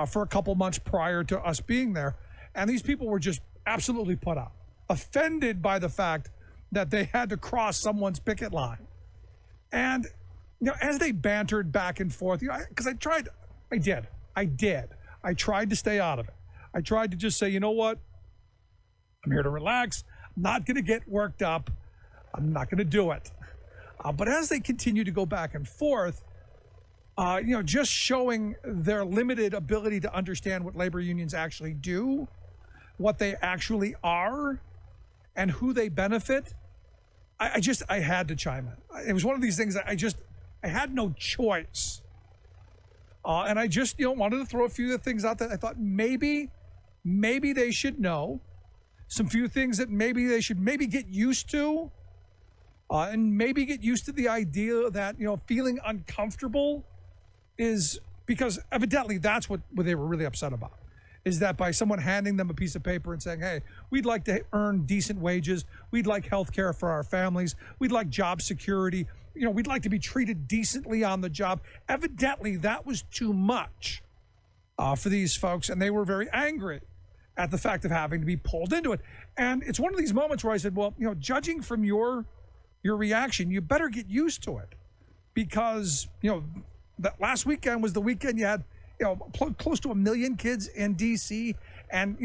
for a couple months prior to us being there. And these people were just absolutely put out, offended by the fact that they had to cross someone's picket line. And, as they bantered back and forth, because I tried to stay out of it. I tried to just say, you know what? I'm here to relax. I'm not going to get worked up. I'm not going to do it. But as they continue to go back and forth, just showing their limited ability to understand what labor unions actually do, what they actually are, and who they benefit, I had to chime in. It was one of these things that I had no choice. And I just, wanted to throw a few of the things out that I thought maybe they should know. Some few things that maybe they should get used to. And maybe get used to the idea that, feeling uncomfortable is because evidently that's what they were really upset about. Is that by someone handing them a piece of paper and saying, hey, we'd like to earn decent wages. We'd like health care for our families. We'd like job security. We'd like to be treated decently on the job. Evidently, that was too much for these folks. And they were very angry at the fact of having to be pulled into it. And it's one of these moments where I said, well, judging from your reaction, you better get used to it. Because, that last weekend was the weekend you had close to 1 million kids in D.C. and,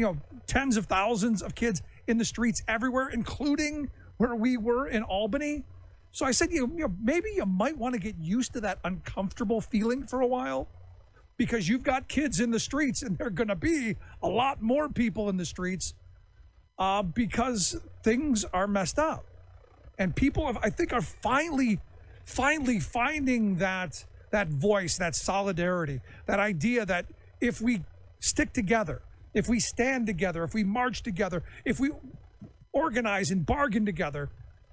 tens of thousands of kids in the streets everywhere, including where we were in Albany. So I said, maybe you might want to get used to that uncomfortable feeling for a while, because you've got kids in the streets and there are going to be a lot more people in the streets because things are messed up. And people, I think, are finally finding that voice, that solidarity, that idea that if we stick together, if we stand together, if we march together, if we organize and bargain together,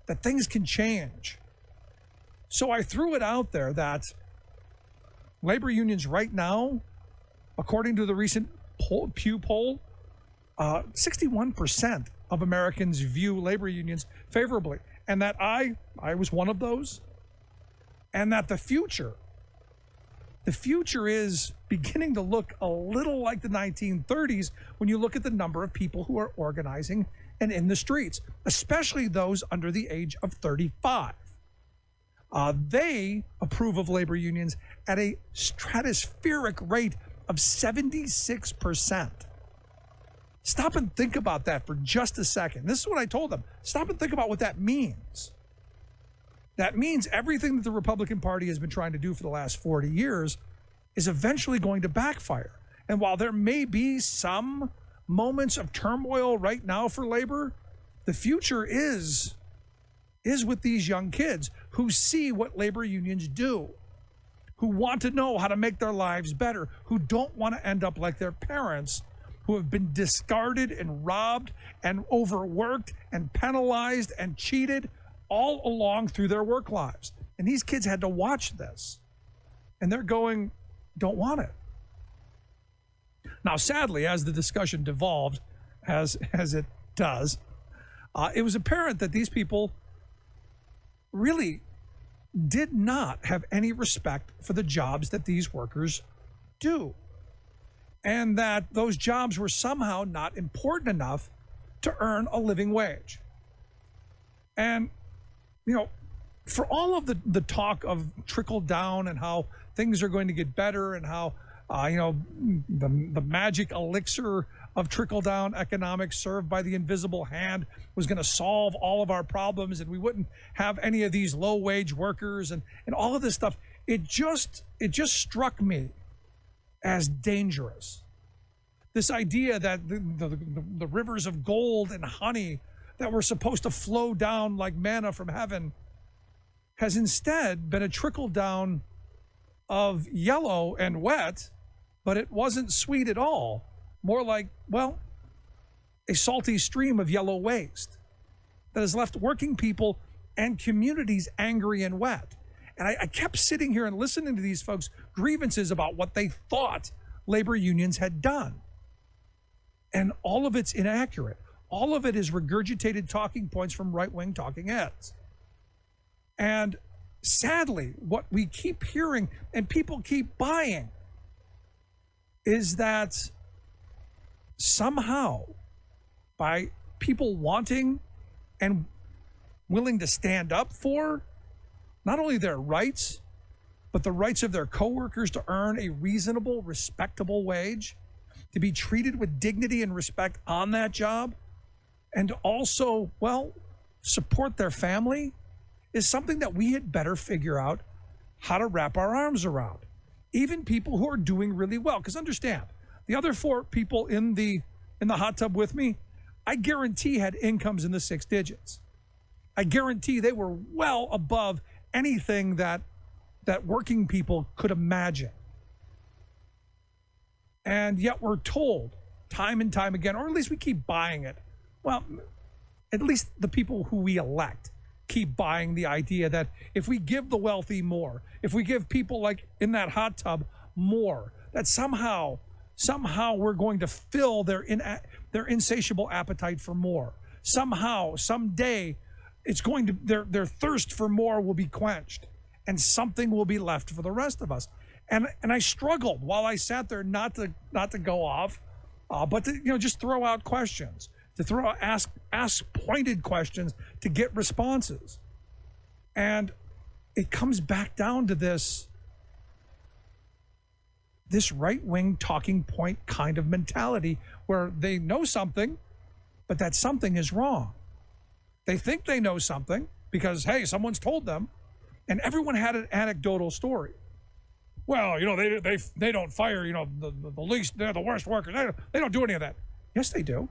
that things can change. So I threw it out there that labor unions right now, according to the recent Pew poll, 61% of Americans view labor unions favorably, and that I was one of those, and that the future is beginning to look a little like the 1930s when you look at the number of people who are organizing and in the streets, especially those under the age of 35. They approve of labor unions at a stratospheric rate of 76%. Stop and think about that for just a second. This is what I told them. Stop and think about what that means. That means everything that the Republican Party has been trying to do for the last 40 years is eventually going to backfire. And while there may be some moments of turmoil right now for labor, the future is with these young kids who see what labor unions do, who want to know how to make their lives better, who don't want to end up like their parents, who have been discarded and robbed and overworked and penalized and cheated all along through their work lives. And these kids had to watch this, and they're going, don't want it. Now, sadly, as the discussion devolved, as it does, it was apparent that these people really did not have any respect for the jobs that these workers do, and that those jobs were somehow not important enough to earn a living wage. And for all of the talk of trickle down and how things are going to get better and how, the magic elixir of trickle down economics served by the invisible hand was going to solve all of our problems and we wouldn't have any of these low wage workers and all of this stuff, it just struck me as dangerous. This idea that the rivers of gold and honey that were supposed to flow down like manna from heaven has instead been a trickle down of yellow and wet, but it wasn't sweet at all. More like, a salty stream of yellow waste that has left working people and communities angry and wet. And I kept sitting here and listening to these folks' grievances about what they thought labor unions had done. And all of it's inaccurate. All of it is regurgitated talking points from right-wing talking heads. And sadly, what we keep hearing and people keep buying is that somehow, by people wanting and willing to stand up for not only their rights, but the rights of their coworkers to earn a reasonable, respectable wage, to be treated with dignity and respect on that job, and to also, support their family, is something that we had better figure out how to wrap our arms around. Even people who are doing really well. Because understand, the other 4 people in the hot tub with me, I guarantee had incomes in the 6 digits. I guarantee they were well above anything that working people could imagine. And yet we're told time and time again, or at least we keep buying it. Well, at least the people who we elect keep buying the idea that if we give the wealthy more, if we give people like in that hot tub more, that somehow we're going to fill their insatiable appetite for more. Somehow, someday, it's going to their thirst for more will be quenched, and something will be left for the rest of us. And I struggled while I sat there not to go off, but to just throw out questions, to ask pointed questions to get responses. And it comes back down to this this right-wing talking point kind of mentality where they know something, but that something is wrong. They think they know something because, hey, someone's told them, and everyone had an anecdotal story. Well, they don't fire, the least, they're the worst workers. They don't do any of that. Yes, they do.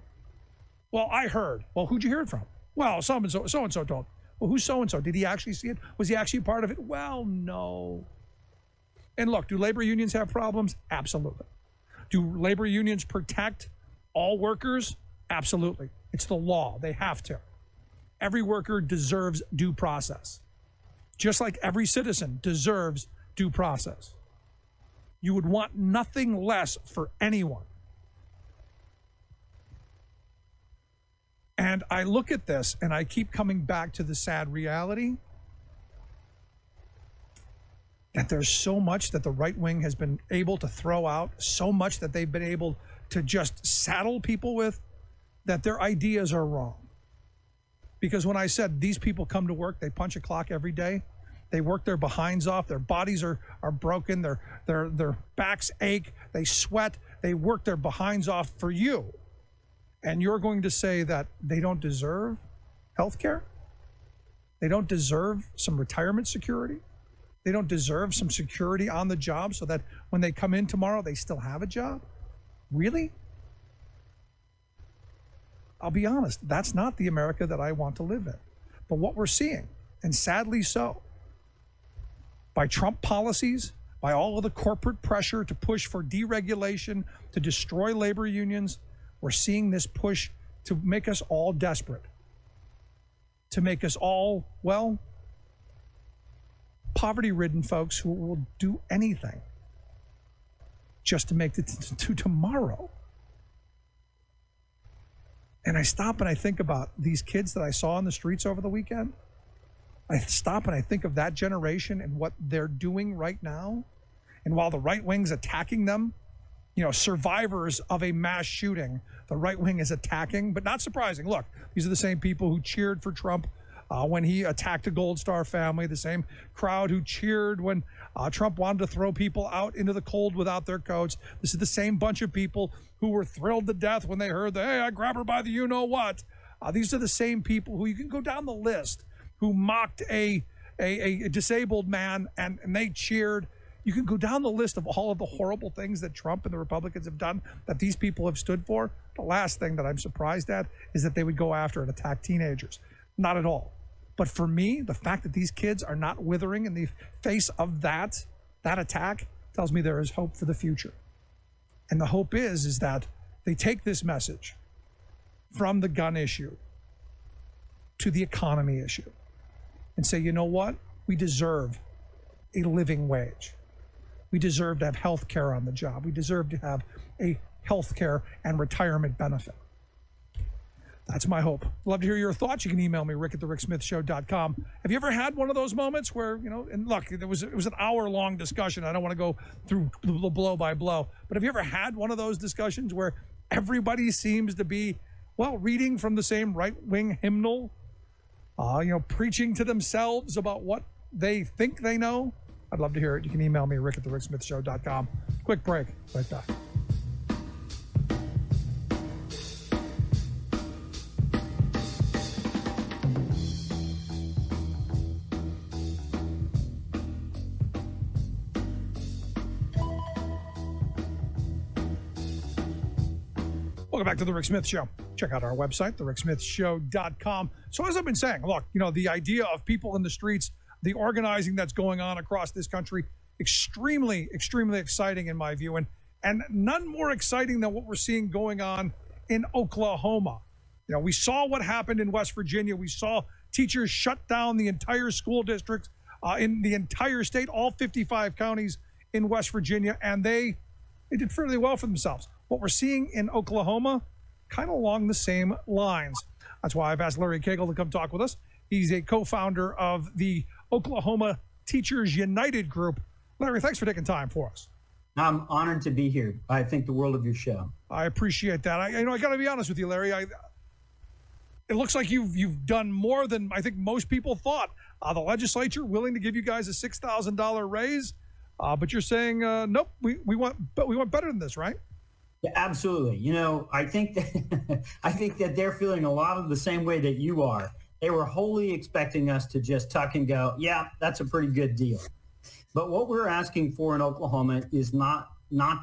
Well, I heard. Well, who'd you hear it from? Well, so-and-so told. Well, who's so-and-so? Did he actually see it? Was he actually part of it? Well, no. And look, do labor unions have problems? Absolutely. Do labor unions protect all workers? Absolutely. It's the law. They have to. Every worker deserves due process, just like every citizen deserves due process. You would want nothing less for anyone. And I look at this and I keep coming back to the sad reality that there's so much that the right wing has been able to throw out, so much that they've been able to just saddle people with, that their ideas are wrong. Because when I said these people come to work, they punch a clock every day, they work their behinds off, their bodies are broken, their backs ache, they sweat, they work their behinds off for you. And you're going to say that they don't deserve health care? They don't deserve some retirement security? They don't deserve some security on the job so that when they come in tomorrow, they still have a job? Really? I'll be honest, that's not the America that I want to live in. But what we're seeing, and sadly so, by Trump policies, by all of the corporate pressure to push for deregulation, to destroy labor unions, we're seeing this push to make us all desperate, to make us all, well, poverty-ridden folks who will do anything just to make it to tomorrow. And I stop and I think about these kids that I saw on the streets over the weekend. I stop and I think of that generation and what they're doing right now. And while the right wing's attacking them, survivors of a mass shooting, the right wing is attacking, but not surprising. Look, these are the same people who cheered for Trump when he attacked a Gold Star family, the same crowd who cheered when Trump wanted to throw people out into the cold without their coats. This is the same bunch of people who were thrilled to death when they heard hey, I grab her by the you-know-what. These are the same people who you can go down the list who mocked a disabled man and they cheered. You can go down the list of all of the horrible things that Trump and the Republicans have done that these people have stood for. The last thing that I'm surprised at is that they would go after and attack teenagers. Not at all. But for me, the fact that these kids are not withering in the face of that attack tells me there is hope for the future. And the hope is that they take this message from the gun issue to the economy issue and say, you know what? We deserve a living wage. We deserve to have health care on the job. We deserve to have a health care and retirement benefit. That's my hope. Love to hear your thoughts. You can email me, rick@thericksmithshow.com. Have you ever had one of those moments where, and look, it was an hour-long discussion. I don't want to go through blow by blow. But have you ever had one of those discussions where everybody seems to be, reading from the same right-wing hymnal, preaching to themselves about what they think they know? I'd love to hear it. You can email me, rick@thericksmithshow.com. Quick break. Right back. Welcome back to The Rick Smith Show. Check out our website, thericksmithshow.com. So as I've been saying, look, the idea of people in the streets, the organizing that's going on across this country, extremely, extremely exciting in my view, and none more exciting than what we're seeing going on in Oklahoma. We saw what happened in West Virginia. We saw teachers shut down the entire school district in the entire state, all 55 counties in West Virginia, and they did fairly well for themselves. What we're seeing in Oklahoma, kind of along the same lines. That's why I've asked Larry Cagle to come talk with us. He's a co-founder of the Oklahoma Teachers United Group. Larry, thanks for taking time for us. I'm honored to be here. I think the world of your show. I appreciate that. I got to be honest with you, Larry. It looks like you've done more than I think most people thought. The legislature willing to give you guys a $6,000 raise. But you're saying, nope, we want better than this, right? Yeah, absolutely. You know, I think that I think that they're feeling a lot of the same way that you are. They were wholly expecting us to just tuck and go, yeah, that's a pretty good deal. But what we're asking for in Oklahoma is not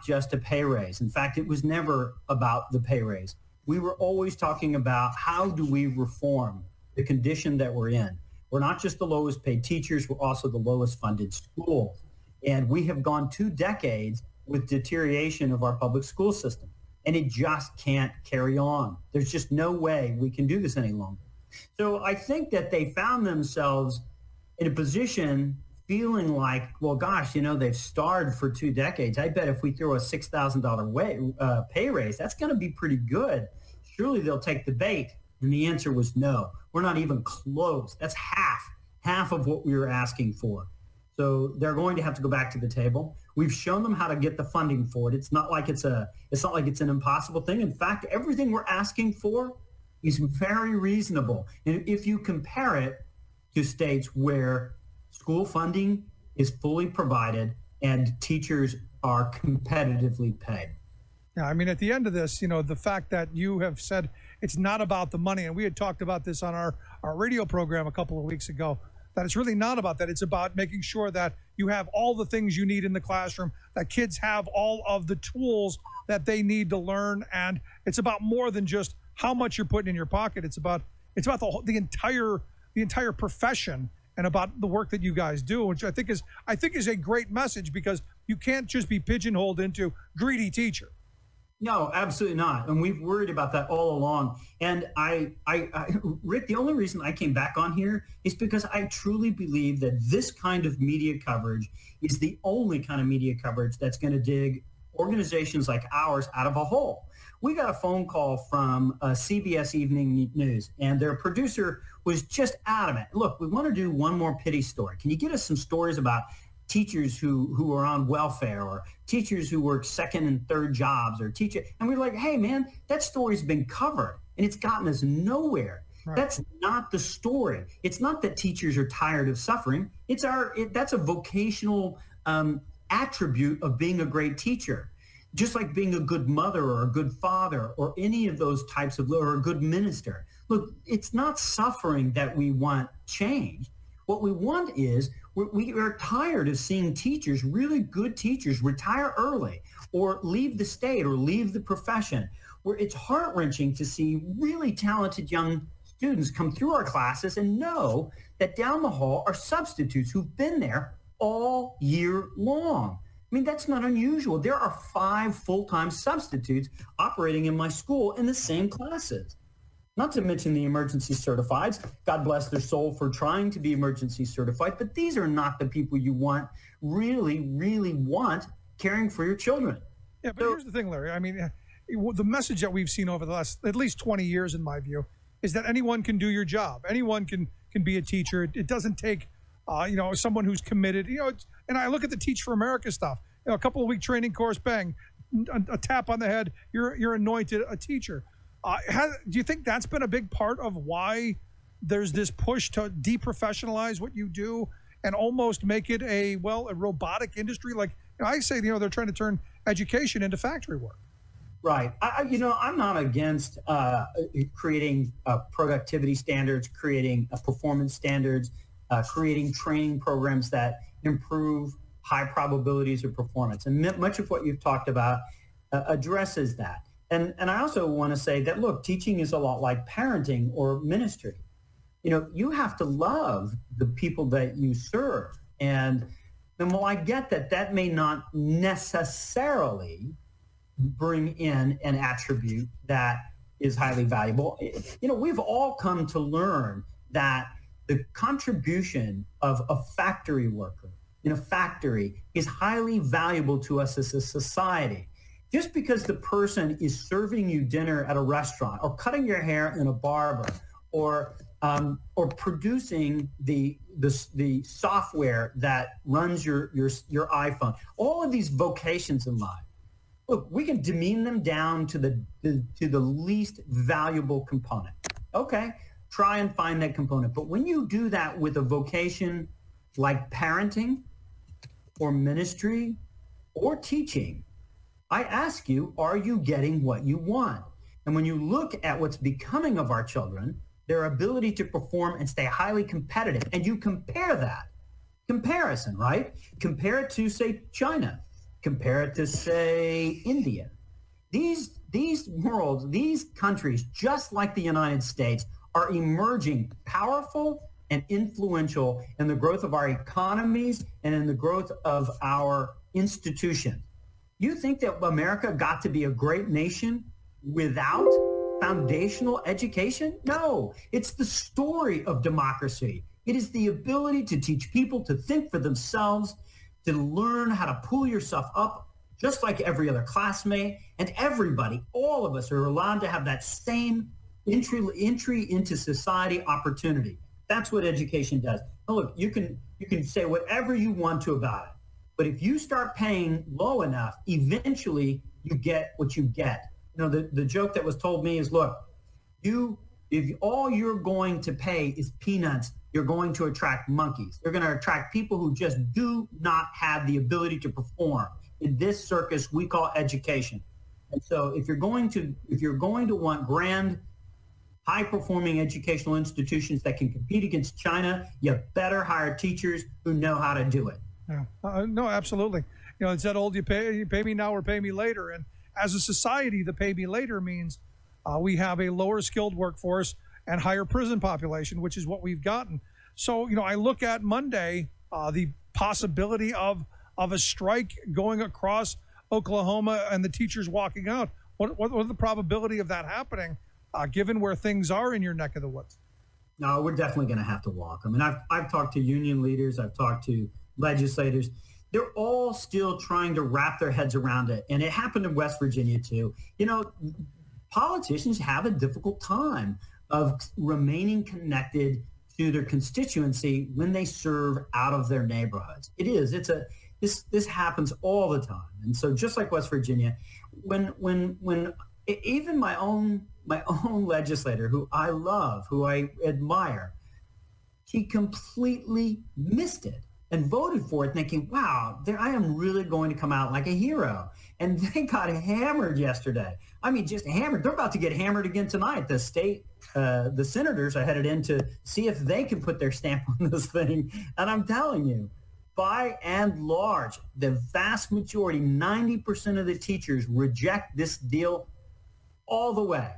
just a pay raise. In fact, it was never about the pay raise. We were always talking about how do we reform the condition that we're in. We're not just the lowest paid teachers, we're also the lowest funded schools. And we have gone 2 decades with deterioration of our public school system. And it just can't carry on. There's just no way we can do this any longer. So I think that they found themselves in a position feeling like, well, gosh, you know, they've starved for 2 decades. I bet if we throw a $6,000 pay raise, that's going to be pretty good. Surely they'll take the bait. And the answer was no. We're not even close. That's half of what we were asking for. So they're going to have to go back to the table. We've shown them how to get the funding for it. It's not like it's an impossible thing. In fact, everything we're asking for is very reasonable. And if you compare it to states where school funding is fully provided and teachers are competitively paid. Yeah, I mean, at the end of this, you know, the fact that you have said it's not about the money, and we had talked about this on our radio program a couple of weeks ago, that it's really not about that. It's about making sure that you have all the things you need in the classroom, that kids have all of the tools that they need to learn. And it's about more than just how much you're putting in your pocket. It's about the entire profession and about the work that you guys do, which I think is a great message, because you can't just be pigeonholed into greedy teacher. No, absolutely not. And we've worried about that all along. And I, Rick, the only reason I came back on here is because I truly believe that this kind of media coverage is the only kind of media coverage that's going to dig organizations like ours out of a hole. We got a phone call from CBS Evening News, and their producer was just adamant. Look, we want to do one more pity story. Can you get us some stories about teachers who are on welfare, or teachers who work second and third jobs, or teacher? And we're like, hey, man, that story's been covered and it's gotten us nowhere. Right. That's not the story. It's not that teachers are tired of suffering. That's a vocational attribute of being a great teacher. Just like being a good mother or a good father or any of those types of, or a good minister. Look, it's not suffering that we want change. What we want is, we are tired of seeing teachers, really good teachers, retire early or leave the state or leave the profession, where it's heart-wrenching to see really talented young students come through our classes and know that down the hall are substitutes who've been there all year long. I mean, that's not unusual. There are 5 full-time substitutes operating in my school in the same classes. Not to mention the emergency certifieds. God bless their soul for trying to be emergency certified, but these are not the people you really want caring for your children. Yeah, but here's the thing, Larry. I mean, the message that we've seen over the last at least 20 years, in my view, is that anyone can do your job. Anyone can be a teacher. It doesn't take, someone who's committed. And I look at the Teach for America stuff. A couple of week training course, bang, a tap on the head. You're anointed a teacher. Do you think that's been a big part of why there's this push to deprofessionalize what you do and almost make it a robotic industry? Like, I say, they're trying to turn education into factory work. Right. I'm not against creating productivity standards, creating performance standards, creating training programs that improve high probabilities of performance. And much of what you've talked about addresses that. And I also want to say that, look, teaching is a lot like parenting or ministry. You have to love the people that you serve. And while I get that may not necessarily bring in an attribute that is highly valuable, we've all come to learn that the contribution of a factory worker in a factory is highly valuable to us as a society. Just because the person is serving you dinner at a restaurant, or cutting your hair in a barber, or producing the software that runs your iPhone, all of these vocations in life, look, we can demean them down to the least valuable component. Okay, try and find that component. But when you do that with a vocation like parenting, or ministry or teaching, I ask you, are you getting what you want? And when you look at what's becoming of our children, their ability to perform and stay highly competitive, and you compare that, comparison, right? Compare it to, say, China. Compare it to, say, India. These worlds, these countries, just like the United States, are emerging powerful and influential in the growth of our economies and in the growth of our institutions. You think that America got to be a great nation without foundational education? No, it's the story of democracy. It is the ability to teach people to think for themselves, to learn how to pull yourself up, just like every other classmate, and everybody, all of us are allowed to have that same entry into society opportunity. That's what education does. Now look, you can say whatever you want to about it, but if you start paying low enough, eventually you get what you get. You know, the joke that was told me is, look, if all you're going to pay is peanuts, you're going to attract monkeys. You're going to attract people who just do not have the ability to perform in this circus we call education. And so if you're going to want grand, high-performing educational institutions that can compete against China, you better hire teachers who know how to do it. Yeah. No, absolutely. You know, it's that old, you pay me now or pay me later. And as a society, the pay me later means we have a lower skilled workforce and higher prison population, which is what we've gotten. So, you know, I look at Monday, the possibility of a strike going across Oklahoma and the teachers walking out. What are the probability of that happening, given where things are in your neck of the woods? No, we're definitely going to have to walk. I mean, I've talked to union leaders. I've talked to legislators. They're all still trying to wrap their heads around it. And it happened in West Virginia, too. You know, politicians have a difficult time of remaining connected to their constituency when they serve out of their neighborhoods. It is. This happens all the time. And so just like West Virginia, when even my own legislator, who I love, who I admire, he completely missed it and voted for it thinking, wow, I am really going to come out like a hero. And they got hammered yesterday. I mean, just hammered. They're about to get hammered again tonight. The senators are headed in to see if they can put their stamp on this thing. And I'm telling you, by and large, the vast majority, 90% of the teachers reject this deal all the way.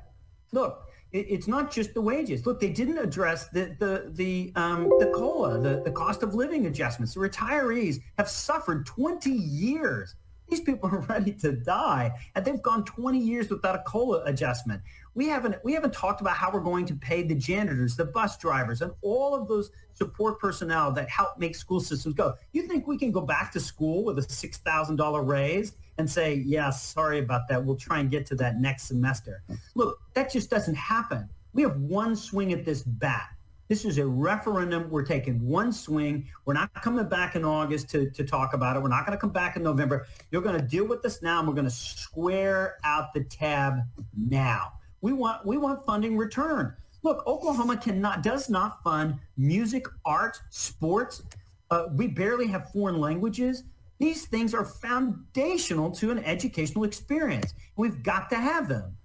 Look, it's not just the wages. Look, they didn't address the COLA, the cost of living adjustments. The retirees have suffered 20 years. These people are ready to die, and they've gone 20 years without a COLA adjustment. We haven't talked about how we're going to pay the janitors, the bus drivers, and all of those support personnel that help make school systems go. You think we can go back to school with a $6,000 raise and say, yeah, sorry about that, we'll try and get to that next semester? Look, that just doesn't happen. We have one swing at this bat. This is a referendum. We're taking one swing. We're not coming back in August to talk about it. We're not going to come back in November. You're going to deal with this now, and we're going to square out the tab now. We want funding returned. Look, Oklahoma does not fund music, art, sports. We barely have foreign languages. These things are foundational to an educational experience. We've got to have them.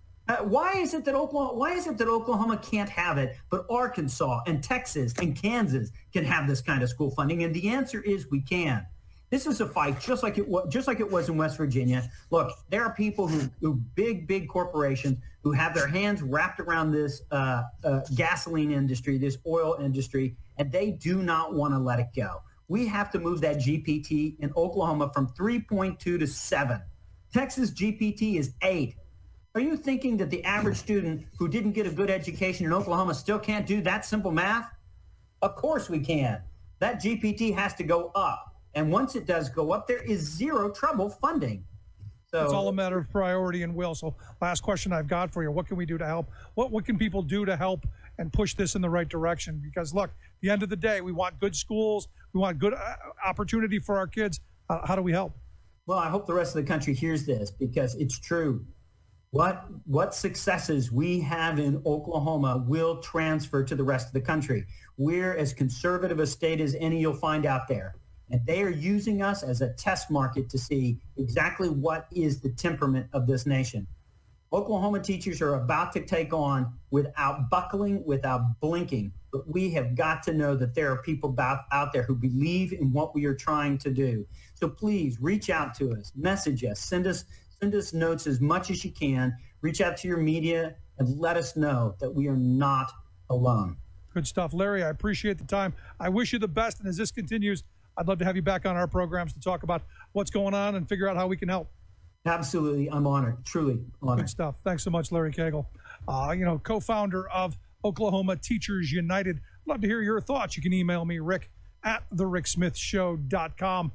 Why is it that Oklahoma can't have it, but Arkansas and Texas and Kansas can have this kind of school funding? And the answer is we can. This is a fight just like it was in West Virginia. Look, there are people who big corporations who have their hands wrapped around this gasoline industry, this oil industry, and they do not want to let it go. We have to move that GPT in Oklahoma from 3.2 to 7. Texas GPT is 8. Are you thinking that the average student who didn't get a good education in Oklahoma still can't do that simple math? Of course we can. That GPT has to go up. And once it does go up, there is zero trouble funding. So it's all a matter of priority and will. So last question I've got for you. What can we do to help? What can people do to help and push this in the right direction? Because look, at the end of the day, we want good schools. We want good opportunity for our kids. How do we help? Well, I hope the rest of the country hears this because it's true. What successes we have in Oklahoma will transfer to the rest of the country. We're as conservative a state as any you'll find out there. And they are using us as a test market to see exactly what is the temperament of this nation. Oklahoma teachers are about to take on without buckling, without blinking. But we have got to know that there are people out there who believe in what we are trying to do. So please reach out to us, message us, send us notes as much as you can. Reach out to your media and let us know that we are not alone. Good stuff. Larry, I appreciate the time. I wish you the best. And as this continues, I'd love to have you back on our programs to talk about what's going on and figure out how we can help. Absolutely. I'm honored. Truly honored. Good stuff. Thanks so much, Larry Cagle. Co-founder of Oklahoma Teachers United. Love to hear your thoughts. You can email me, rick@thericksmithshow.com.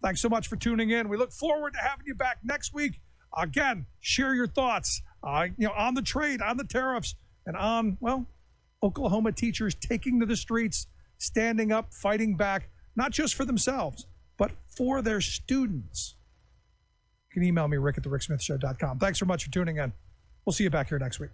Thanks so much for tuning in. We look forward to having you back next week. Again, share your thoughts, on the trade, on the tariffs, and on, Oklahoma teachers taking to the streets, standing up, fighting back, not just for themselves, but for their students. You can email me, rick@thericksmithshow.com. Thanks so much for tuning in. We'll see you back here next week.